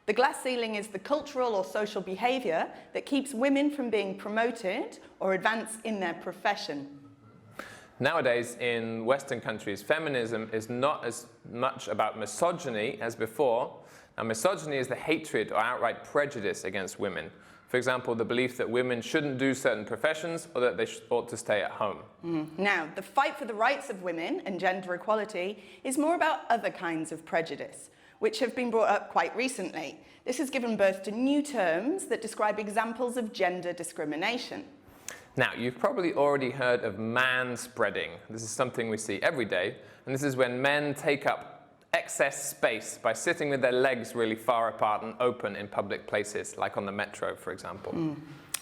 The glass ceiling is the cultural or social behaviour that keeps women from being promoted or advance in their profession. Nowadays, in Western countries, feminism is not as much about misogyny as before. Now, misogyny is the hatred or outright prejudice against women. For example, the belief that women shouldn't do certain professions or that they ought to stay at home. Now, the fight for the rights of women and gender equality is more about other kinds of prejudice, which have been brought up quite recently. This has given birth to new terms that describe examples of gender discrimination. Now, you've probably already heard of manspreading. This is something we see every day, and this is when men take up excess space by sitting with their legs really far apart and open in public places, like on the metro, for example.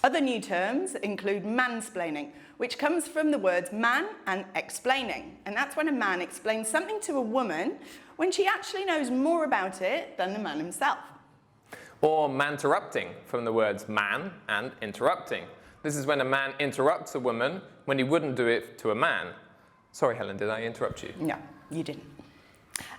Other new terms include mansplaining, which comes from the words man and explaining. And that's when a man explains something to a woman when she actually knows more about it than the man himself. Or manterrupting, from the words man and interrupting. This is when a man interrupts a woman when he wouldn't do it to a man. Sorry, Helen, did I interrupt you? No, you didn't.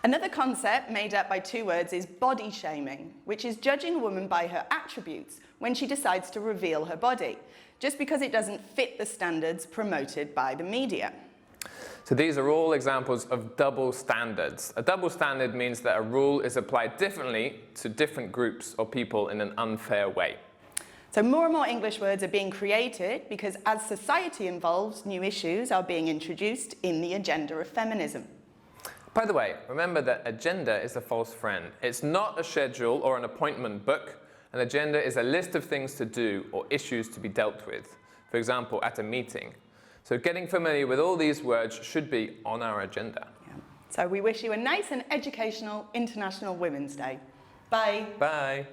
Another concept made up by two words is body shaming, which is judging a woman by her attributes when she decides to reveal her body, just because it doesn't fit the standards promoted by the media. So these are all examples of double standards. A double standard means that a rule is applied differently to different groups or people in an unfair way. So more and more English words are being created because as society evolves, new issues are being introduced in the agenda of feminism. By the way, remember that agenda is a false friend. It's not a schedule or an appointment book. An agenda is a list of things to do or issues to be dealt with. For example, at a meeting. So getting familiar with all these words should be on our agenda. Yeah. So we wish you a nice and educational International Women's Day. Bye. Bye.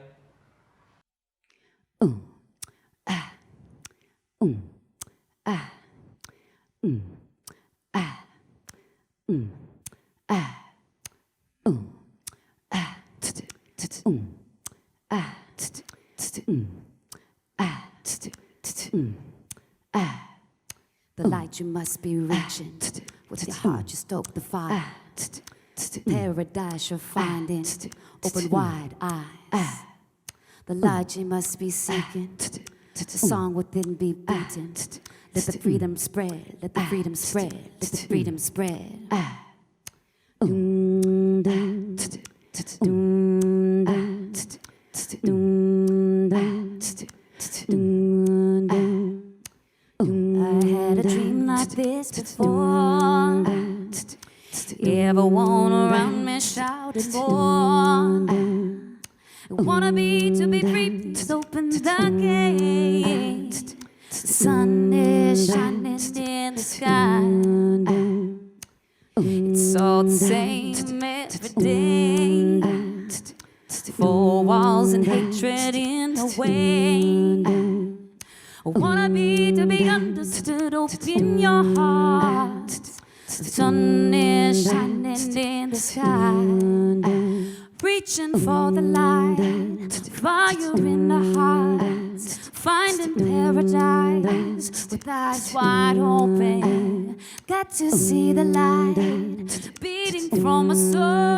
you must be reaching. With your heart, you stoke the fire. Paradise you're finding. Open wide eyes. The light you must be seeking. The song within be beaten. Let the freedom spread. Let the freedom spread. Let the freedom spread. I had a dream like this before. Everyone around me shouted more. I wanna be to be free, please open the gate. The sun is shining in the sky. It's all the same every day. Four walls and hatred in the way. I wanna be to be understood, open your heart. The sun is shining in the sky. Reaching for the light, fire in the heart. Finding paradise with eyes wide open. Got to see the light beating from my soul.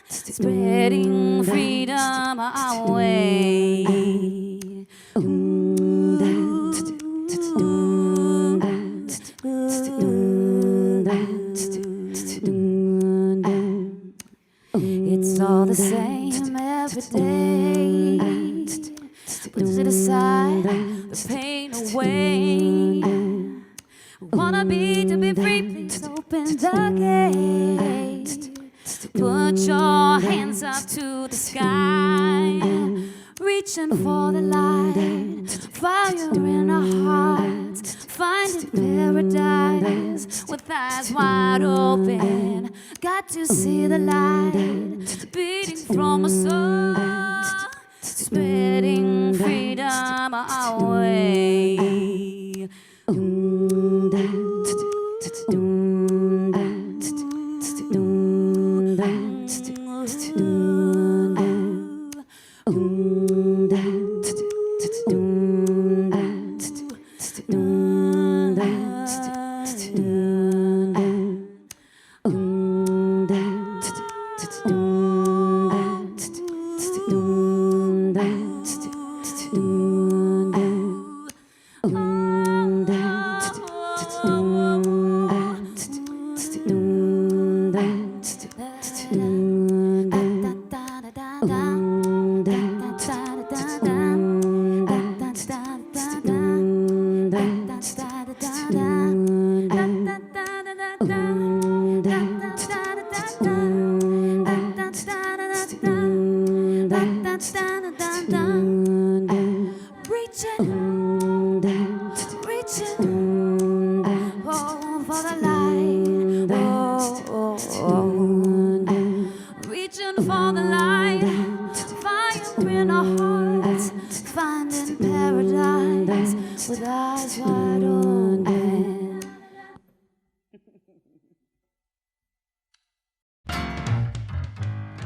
Spreading freedom our way. It's all the same every day. Put it aside, the pain away. Wanna be to be free, please open the gate. Put your hands up to the sky. Reaching for the light, fire in our hearts. Finding paradise with eyes wide open. Got to see the light beating from my soul. Spreading freedom our way.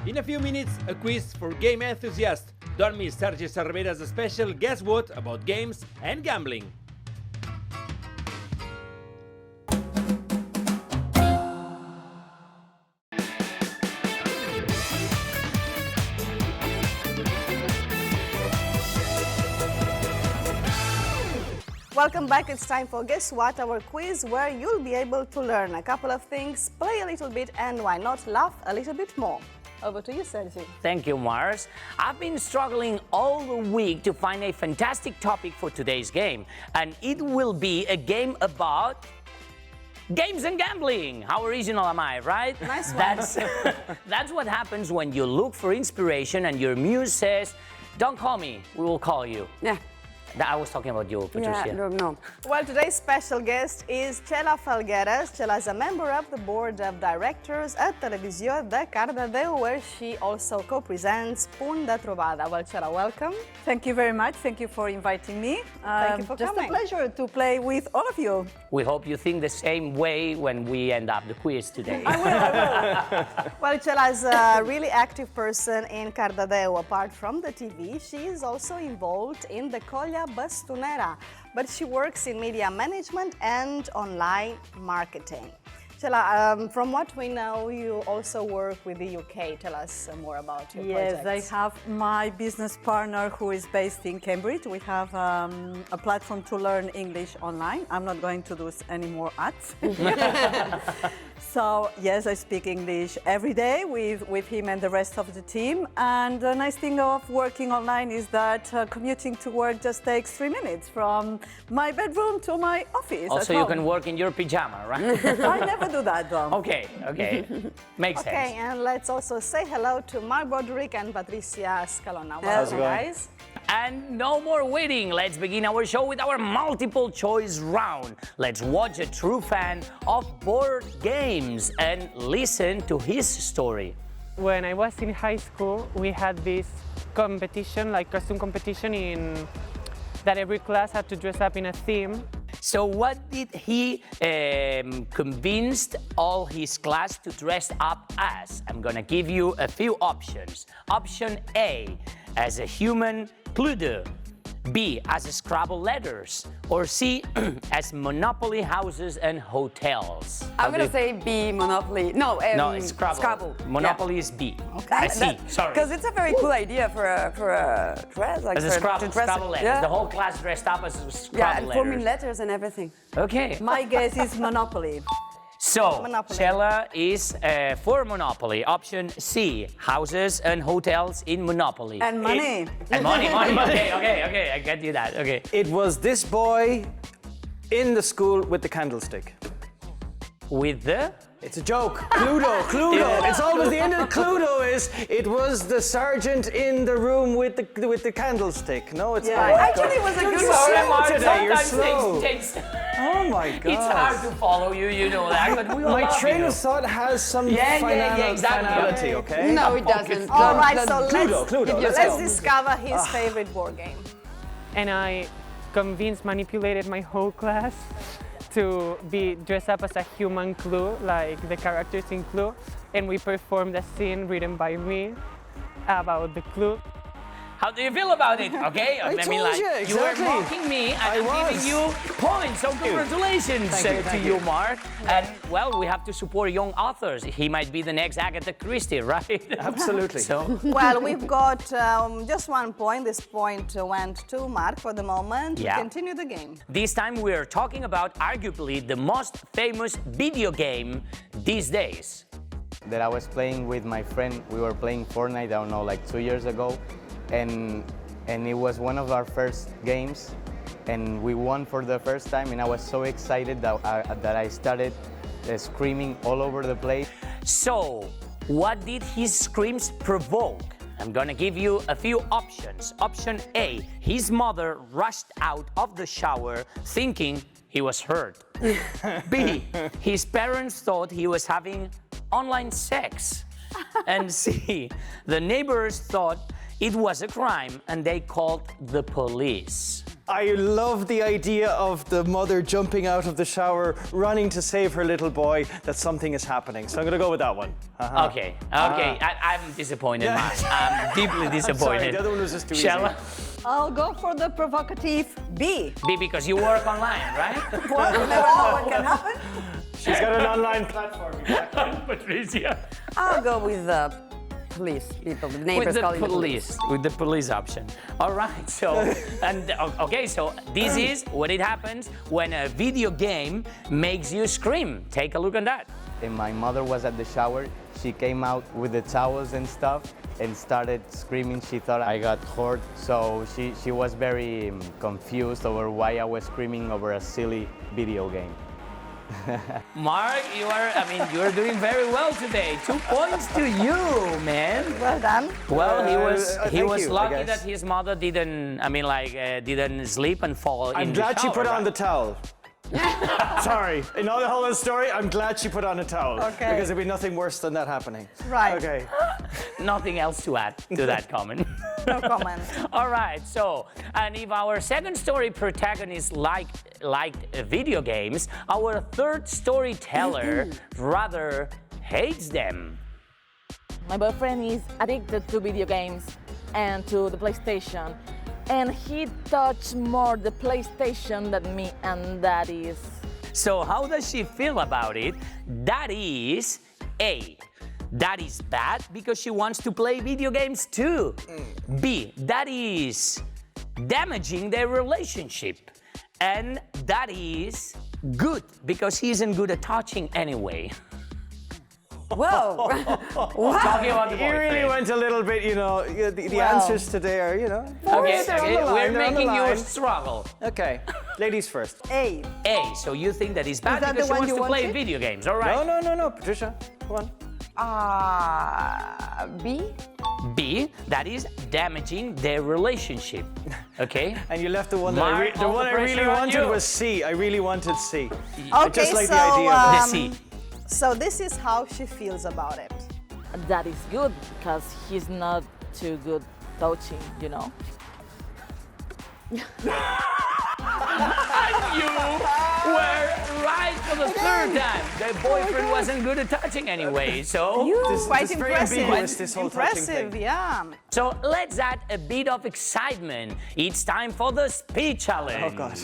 In a few minutes, a quiz for game enthusiasts. Don't miss Sergio Cervera's special Guess What about games and gambling. Welcome back. It's time for Guess What, our quiz where you'll be able to learn a couple of things, play a little bit, and why not laugh a little bit more. Over to you, Sergio. Thank you, Mars. I've been struggling all the week to find a fantastic topic for today's game, and it will be a game about games and gambling. How original am I, right? Nice one. That's what happens when you look for inspiration and your muse says, "Don't call me, we will call you." Yeah. I was talking about you, Patricia. Yeah, no. Well, today's special guest is Chela Falgueras. Chela is a member of the board of directors at Televisión de Cardedeu, where she also co-presents Punt de Trobada. Well, Chela, welcome. Thank you very much. Thank you for inviting me. Thank you for coming. Just a pleasure to play with all of you. We hope you think the same way when we end up the quiz today. I will. Well, Chela is a really active person in Cardedeu. Apart from the TV, she is also involved in the Kollars Maria Bastunera, but she works in media management and online marketing. Shela, from what we know, you also work with the UK. Tell us more about your Yes, projects. I have my business partner who is based in Cambridge. We have a platform to learn English online. I'm not going to do any more ads. So, yes, I speak English every day with him and the rest of the team. And the nice thing of working online is that commuting to work just takes 3 minutes from my bedroom to my office. Also, you can work in your pajama, right? I never do that, though. Okay, okay. Makes sense. Okay, and let's also say hello to Mark Broderick and Patricia Escalona. How's it Welcome, going? guys. And no more waiting. Let's begin our show with our multiple choice round. Let's watch a true fan of board games and listen to his story. When I was in high school, we had this competition, like costume competition, that every class had to dress up in a theme. So what did he convince all his class to dress up as? I'm gonna give you a few options. Option A, as a human Cluedo. B, as a Scrabble letters. Or C, as Monopoly houses and hotels. I'm going to say B, Monopoly. No, it's Scrabble. Monopoly is B. Okay. C, sorry. Because it's a very cool idea for a dress. Like As a Scrabble letters. Yeah. The whole class dressed up as Scrabble Yeah, and letters. forming letters and everything. Okay. My guess is Monopoly. So, Monopoly. Shella is for Monopoly. Option C, houses and hotels in Monopoly. And money. And money. Okay, I get you that, okay. It was this boy in the school with the candlestick. With the? It's a joke. Cluedo. Yeah. It's always the end of Cluedo is, it was the sergeant in the room with the candlestick. No, it's not. Actually, it was a You're good slow Mark, today, you're sometimes slow. things Oh my God. It's hard to follow you, you know that, but we all My love train you. of thought has some exactly. finality, okay? No, it doesn't. All right, so Cluedo, let's discover his favorite board game. And I manipulated my whole class to be dressed up as a human Clue, like the characters in Clue, and we performed a scene written by me about the Clue. How do you feel about it? Okay, I mean, told like, you, exactly. were mocking me, and I'm was. giving you points. So congratulations to you, Mark. And well, we have to support young authors. He might be the next Agatha Christie, right? Absolutely. So. Well, we've got just 1 point. This point went to Mark for the moment. Yeah. We continue the game. This time we're talking about arguably the most famous video game these days. That I was playing with my friend. We were playing Fortnite, I don't know, like 2 years ago. And it was one of our first games, and we won for the first time, and I was so excited that I started screaming all over the place. So, what did his screams provoke? I'm gonna give you a few options. Option A, his mother rushed out of the shower thinking he was hurt. B, his parents thought he was having online sex. And C, the neighbors thought it was a crime and they called the police. I love the idea of the mother jumping out of the shower, running to save her little boy, that something is happening. So I'm going to go with that one. Okay. I'm disappointed, Yeah. Mas. I'm deeply disappointed. I'm sorry, the other one was just too Shella? easy. I'll go for the provocative B. B, because you work online, right? Well, you never know what can happen. She's got an online platform. Patricia. I'll go with the police people, the neighbors With the calling police, with the police option. All right, so, okay, so this is what it happens when a video game makes you scream. Take a look at that. And my mother was at the shower. She came out with the towels and stuff and started screaming. She thought I got hurt, so she was very confused over why I was screaming over a silly video game. Mark, you're doing very well today. 2 points to you, man. Well done. Well, he was you, lucky that his mother didn't, didn't sleep and fall I'm in glad the she shower, put on right? the towel. Sorry, in all the whole story, I'm glad she put on a towel. Okay. Because there'd be nothing worse than that happening. Right. Okay. Nothing else to add to that comment. No comment. All right, so, and if our second story protagonist liked video games, our third storyteller rather hates them. My boyfriend is addicted to video games and to the PlayStation. and he touched more the PlayStation than me, and that is... So how does she feel about it? That is A. That is bad because she wants to play video games too. B. That is damaging their relationship. And that is good because he isn't good at touching anyway. Whoa. Talking about the You really boyfriend. went a little bit, you know, the answers today are, you know. Okay, they're on okay, the line, we're they're on the making you line. struggle. Okay, ladies first. A. A, so you think that is bad that because the she one wants you to play wanted? video games, all right? No, Patricia, come on. B? B, that is damaging their relationship, okay? And you left the one that Mark, the all one the I really pressure on wanted you. was C. I really wanted C. I Okay, just like so, the idea of The C. So this is how she feels about it. That is good because he's not too good touching, you know. And you were right for the third time. The boyfriend wasn't good at touching anyway, so... Quite this is very impressive. ambiguous, this whole touching Impressive, thing. yeah. So let's add a bit of excitement. It's time for the speed challenge. Oh, God.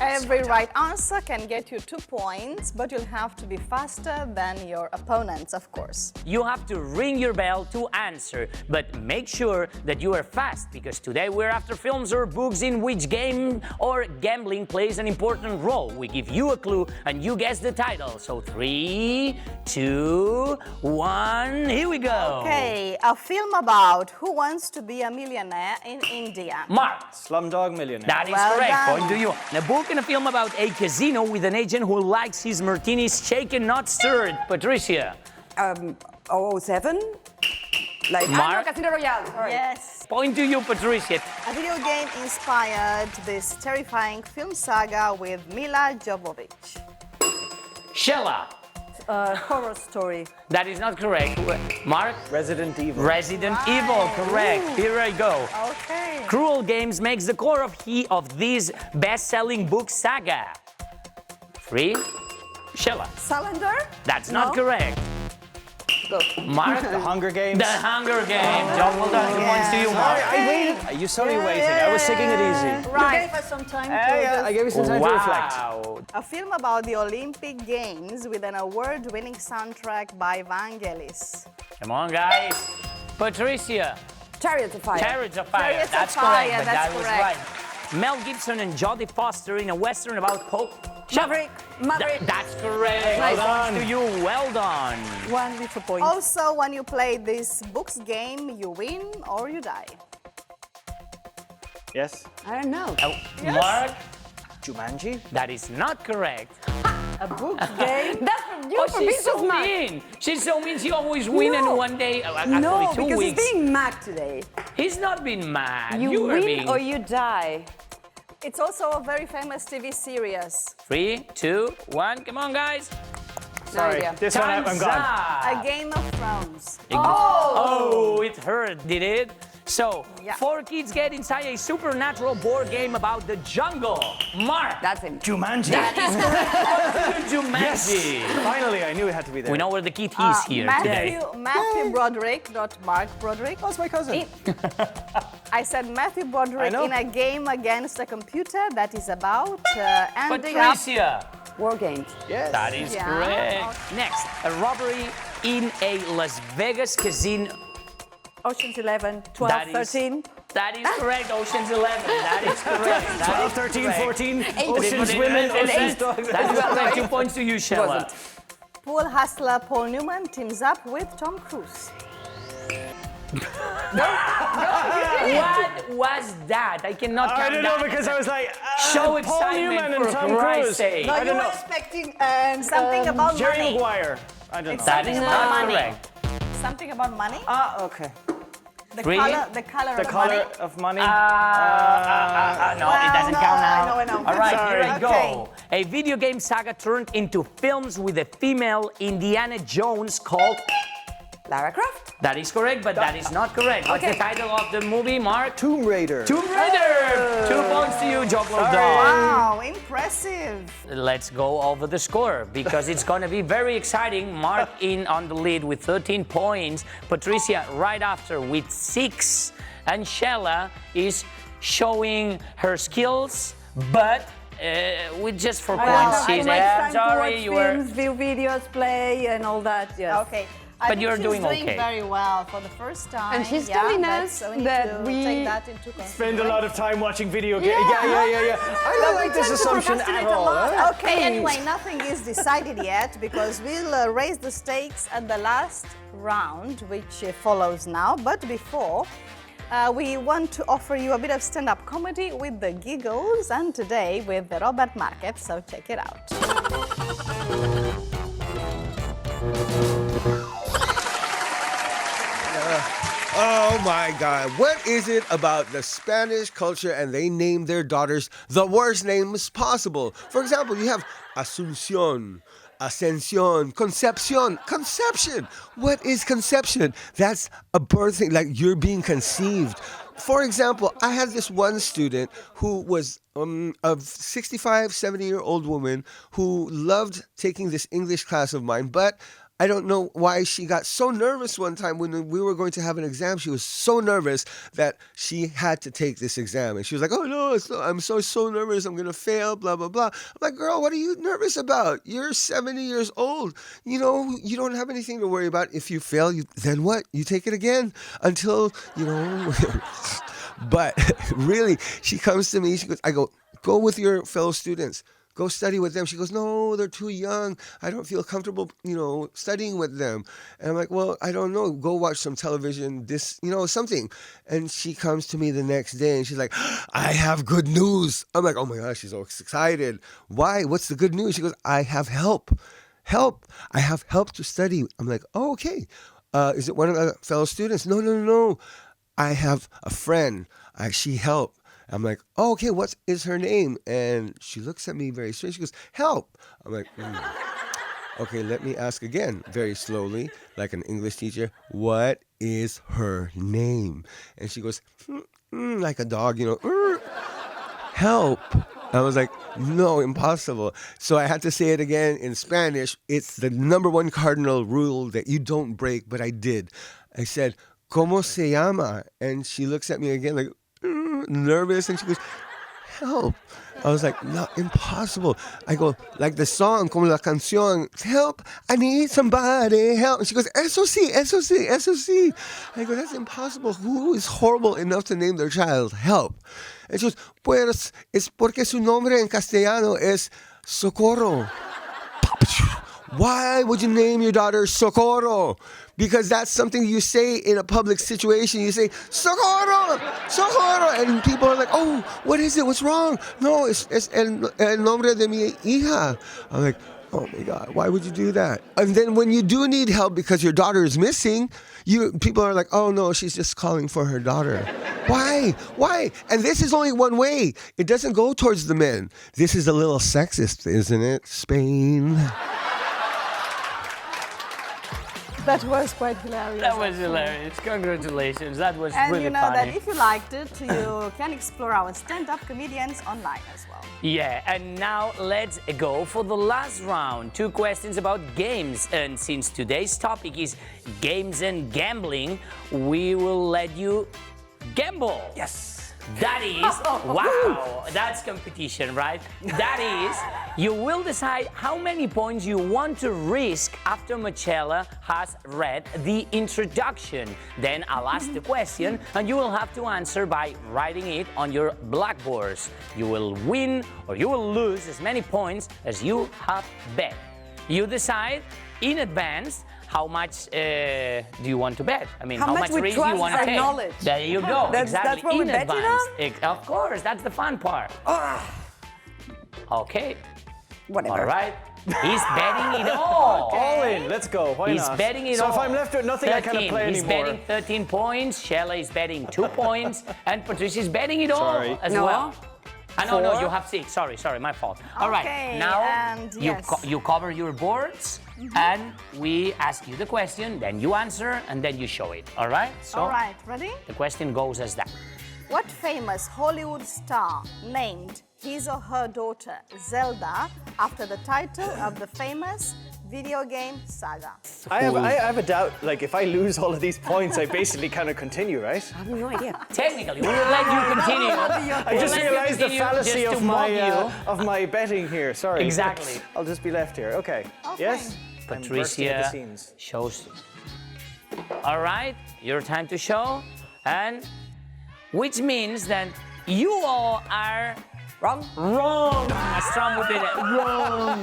Every right answer can get you 2 points, but you'll have to be faster than your opponents, of course. You have to ring your bell to answer, but make sure that you are fast, because today we're after films or books in which game or gambling plays an important role. We give you a clue and you guess the title. So 3, 2, 1, here we go. Okay, a film about who wants to be a millionaire in India. Mark. Slumdog Millionaire. That is Well correct. done. Point to you. A book and a film about a casino with an agent who likes his martinis shaken, not stirred. Patricia. 007? Like Mark. Casino Royale. Sorry. Yes. Point to you, Patricia. A video game inspired this terrifying film saga with Mila Jovovich. Shella. Horror story. That is not correct. Mark. Resident Evil. Resident Evil, correct. Here I go. Okay. Cruel Games makes the core of this best-selling book saga. 3. Shella. Salander? That's not No. correct. Mark. The Hunger Games. The Hunger Games. John, well done. 2 points to you, Mark. I waited. You saw me waiting. I was taking it easy. You gave us some time to... Yeah, I gave you some time to reflect. Wow. A film about the Olympic Games with an award-winning soundtrack by Vangelis. Come on, guys. Patricia. Chariots of Fire. Chariots of Fire. Chariots of That's Fire, correct, but that's that was correct. right. Mel Gibson and Jodie Foster in a western about Maverick. Maverick. That's correct. Nice. Well done to you. Well done. One with a point. Also, when you play this books game, you win or you die. Yes. I don't know. Mark. Jumanji. That is not correct. A books game? That's from you for being she's so so smart. mean. She's so mean. She always wins in No. one day. Actually, No, 2 because weeks. he's being mad today. He's not been mad. You are win being... or you die. It's also a very famous TV series. 3, 2, 1. Come on, guys. Sorry. idea. This one I'm Time's gone. up. A Game of Thrones. Oh, it hurt, did it? So, Yeah. 4 kids get inside a supernatural board game about the jungle. Mark. That's him. Jumanji. That is correct. Jumanji. Finally, I knew it had to be there. We know where the kid is here today. Matthew Broderick, not Mark Broderick. That's my cousin. I said Matthew Broderick know. in a game against a computer that is about ending up... Patricia. War games. Yes. That is Yeah. correct. Next, a robbery in a Las Vegas casino. Ocean's 11, 12, That is- 13. That is correct, Ocean's 11. That is correct. That 12, is 13, correct. 14, Ocean's Women, Ocean's Dogs. That is correct. 2 points to you, Shella. Pool hustler Paul Newman teams up with Tom Cruise. What was that? I cannot I count don't know that. because I was like, Show Paul excitement Newman and for Tom Christ's Cruise. sake. No, I you don't were know. expecting Something about Jerry money. Maguire. I don't know. That is Something not about money. correct. Something about money? Ah, okay. The 3. color The of color money? of money. No, Well, it doesn't no, count now. I know. All right, Sorry. here I go. Okay. A video game saga turned into films with a female Indiana Jones called... Lara Croft. That is correct, but that is not correct. What's the title of the movie, Mark? Tomb Raider. Tomb Raider! 2 points to you, job well done. Wow, impressive. Let's go over the score because it's going to be very exciting. Mark in on the lead with 13 points. Patricia right after with 6. and Shella is showing her skills, but with just for points. She's sorry, you were. Films, view videos, play, and all that. Yes. Okay. But you're doing she's okay. Very well for the first time. And she's telling us so we that need to we take that into consideration. Spend a lot of time watching video games. Yeah. I don't like this assumption at all. Okay, anyway, nothing is decided yet because we'll raise the stakes at the last round, which follows now. But before, we want to offer you a bit of stand-up comedy with the giggles, and today with Robert Marquez, so check it out. Oh my God, what is it about the Spanish culture and they name their daughters the worst names possible? For example, you have Asunción, Ascensión, Concepción. Conception! What is conception? That's a birthing, like you're being conceived. For example, I had this one student who was a 65, 70-year-old woman who loved taking this English class of mine, but I don't know why she got so nervous one time when we were going to have an exam. She was so nervous that she had to take this exam. And she was like, oh, no, I'm so nervous. I'm going to fail, blah, blah, blah. I'm like, girl, what are you nervous about? You're 70 years old. You know, you don't have anything to worry about. If you fail, then what? You take it again until, you know. But really, she comes to me. She goes, I go with your fellow students. Go study with them. She goes, no, they're too young. I don't feel comfortable, studying with them. And I'm like, well, I don't know. Go watch some television, something. And she comes to me the next day and she's like, I have good news. I'm like, oh my gosh, she's so excited. Why? What's the good news? She goes, I have help. Help. I have help to study. I'm like, oh, okay. Is it one of the fellow students? No. I have a friend. She helped. I'm like, oh, okay, what is her name? And she looks at me very strange. She goes, help. I'm like, okay, let me ask again, very slowly, like an English teacher, what is her name? And she goes, like a dog, help. I was like, no, impossible. So I had to say it again in Spanish. It's the number one cardinal rule that you don't break, but I did. I said, ¿Cómo se llama? And she looks at me again like, nervous, and she goes, help. I was like, no, impossible. I go, like the song, como la canción, help, I need somebody, help. And she goes, eso sí. I go, that's impossible. Who is horrible enough to name their child help? And she goes, pues, es porque su nombre en castellano es Socorro. Why would you name your daughter Socorro? Because that's something you say in a public situation. You say, Socorro! And people are like, oh, what is it? What's wrong? No, es el nombre de mi hija. I'm like, oh my God, why would you do that? And then when you do need help because your daughter is missing, people are like, oh no, she's just calling for her daughter. Why? And this is only one way. It doesn't go towards the men. This is a little sexist, isn't it? Spain. That was quite hilarious. That was hilarious. Congratulations. That was really funny. And you know that if you liked it, you can explore our stand-up comedians online as well. Yeah, and now let's go for the last round. 2 questions about games. And since today's topic is games and gambling, we will let you gamble. Yes. That is, wow, that's competition, right? That is, you will decide how many points you want to risk after Marcella has read the introduction. Then I'll ask the question and you will have to answer by writing it on your blackboards. You will win or you will lose as many points as you have bet. You decide in advance how much do you want to bet? I mean, how much risk do you want to take? Knowledge. There you go. That's what in we're betting advance. on? Of course, that's the fun part. Okay. Whatever. All right. He's betting it all. All in. Let's go. Why not? He's betting it so all. So if I'm left with nothing, 13. I cannot play He's anymore. betting 13 points. Shella is betting 2 points. And Patricia's betting it all as well. No, you have 6. Sorry, my fault. All right, now and you cover your boards and we ask you the question, then you answer and then you show it. All right? So all right, ready? The question goes as that. What famous Hollywood star named his or her daughter Zelda after the title of the famous video game saga. I have a doubt, like if I lose all of these points, I basically kind of continue, right? I have no idea. Technically, we will let you continue. I just realized the fallacy of my betting here, sorry. Exactly. I'll just be left here, okay. Yes? Patricia shows. All right, your time to show, and which means that you all are wrong. Wrong. Strong would be that. Wrong.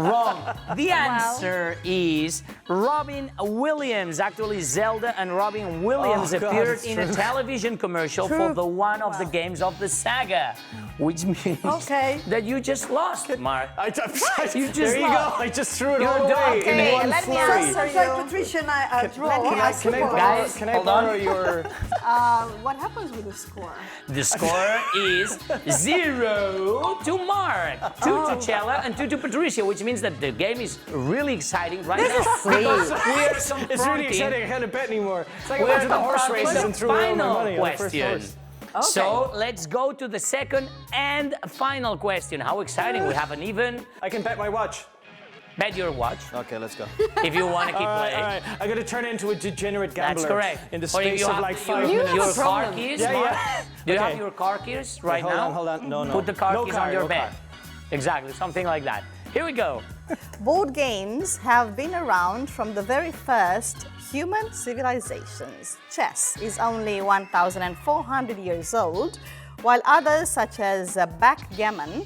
Wrong. The answer is Robin Williams. Actually, Zelda and Robin Williams appeared in a television commercial for the one of the games of the saga, which means that you just lost, Mark. You just there you lost. go. I just threw it You're all away in one let me flurry. answer Sounds like Patricia and I draw. Guys, can I hold borrow on. your... What happens with the score? The score is 0 to Mark, 2 to Chela, and 2 to Patricia, which means that the game is really exciting right now. Because we are confronting... It's really exciting, I can't bet anymore. It's like I we're went to the horse confronting races and threw away all my final money on the first question. horse. So let's go to the second and final question. How exciting, we have an even... I can bet my watch. Bet your watch. Okay, let's go. If you want to keep playing. All right, I'm going to turn into a degenerate gambler. That's correct. In the Or if space you of have like 5 minutes. your car keys, Yeah, Mark? yeah. Do you Okay. have your car keys right Wait, now? Hold on. No. Put the car No keys car, on your no bed. car. Exactly, something like that. Here we go. Board games have been around from the very first human civilizations. Chess is only 1,400 years old, while others, such as backgammon,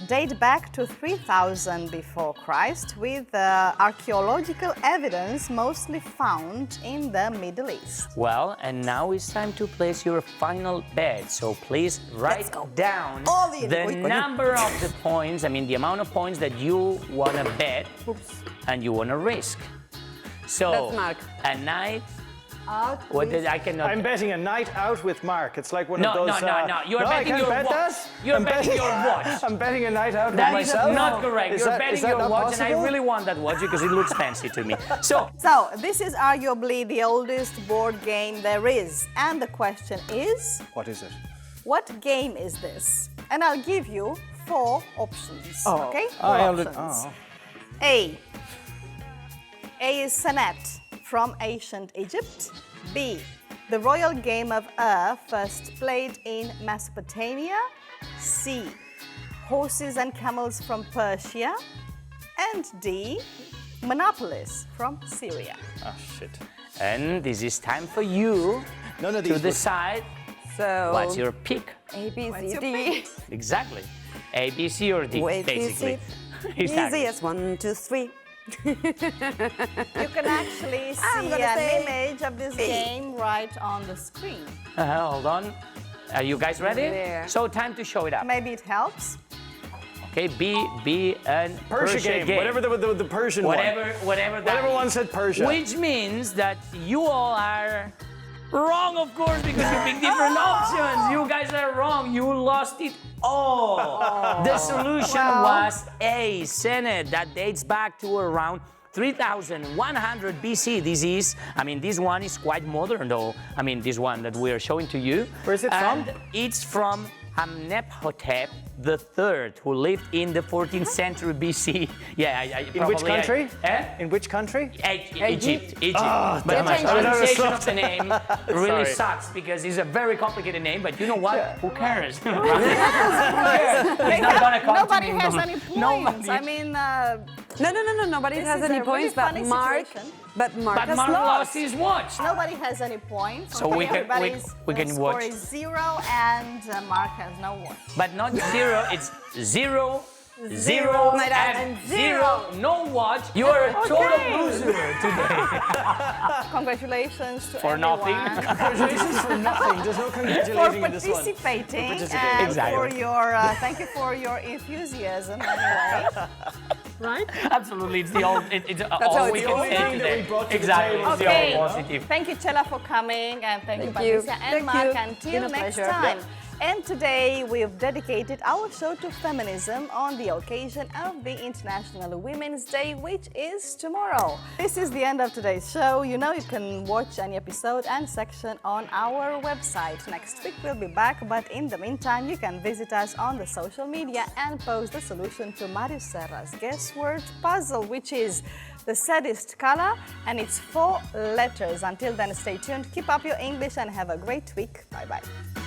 date back to 3000 before Christ, with archaeological evidence mostly found in the Middle East. Well, and now it's time to place your final bet. So please write down the number of the points, the amount of points that you want to bet and you want to risk. So, That's Mark. a night... Out What did I cannot... I'm betting a night out with Mark. It's like one of those... No. You're I betting can't your bet watch. that? You're I'm betting your watch. I'm betting a night out That with is myself. not correct. You're Is betting that your not watch, and I possible? really want that watch because it looks fancy to me. So this is arguably the oldest board game there is. And the question is, What is it? what game is this? And I'll give you 4 options, okay? 4 I already- options. A is Senet from ancient Egypt. B, the royal game of first played in Mesopotamia. C, horses and camels from Persia. And D, Monopolis from Syria. Oh, shit. And this is time for you None of to these were- decide So what's your pick. A, B, What's C, your D. pick? Exactly. A, B, C, or D, Wait, basically. Easy as 1, 2, 3. You can actually see an image of this game right on the screen. Hold on. Are you guys ready? There. So time to show it up. Maybe it helps. Okay, B, and Persia game. Whatever the Persian whatever one. that one is. said Persia. Which means that you all are wrong, of course, because you picked different options. You guys are wrong. You lost it all. The solution was A, Senate. That dates back to around 3100 BC. This one is quite modern though. This one that we are showing to you. Where's it from? It's from Amenhotep III, who lived in the 14th century BC. In which country? In which country? Egypt. Oh, But damn my it. pronunciation of the name really Sorry. sucks because it's a very complicated name, but you know what? Who cares? They It's not gonna come to nobody me. has any points. Nobody. No. Nobody This has is any a points, really funny but Mark. situation. But Mark But has Mark lost. lost his watch. Nobody has any points. So we can- Everybody's we can score watch. is 0 and Mark has no watch. But not 0, it's 0, 0, Zero, and and 0. No watch. You are a total loser today. Congratulations to For nothing. everyone. Congratulations for nothing. There's no For congratulating in this one. participating For participating. and Exactly. for your thank you for your enthusiasm anyway. Right? Absolutely, it's the all. It's how all it's we the can only say thing that today. we brought to the Exactly, table. it's the Okay. all positive. Thank you, Chela, for coming, and thank you, Thank you. Patricia and Thank Mark. you. Until Been a next pleasure. time. And today we've dedicated our show to feminism on the occasion of the International Women's Day, which is tomorrow. This is the end of today's show. You know you can watch any episode and section on our website. Next week we'll be back, but in the meantime you can visit us on the social media and post the solution to Marius Serra's guess word puzzle, which is the saddest color, and it's 4 letters. Until then, stay tuned, keep up your English, and have a great week. Bye-bye.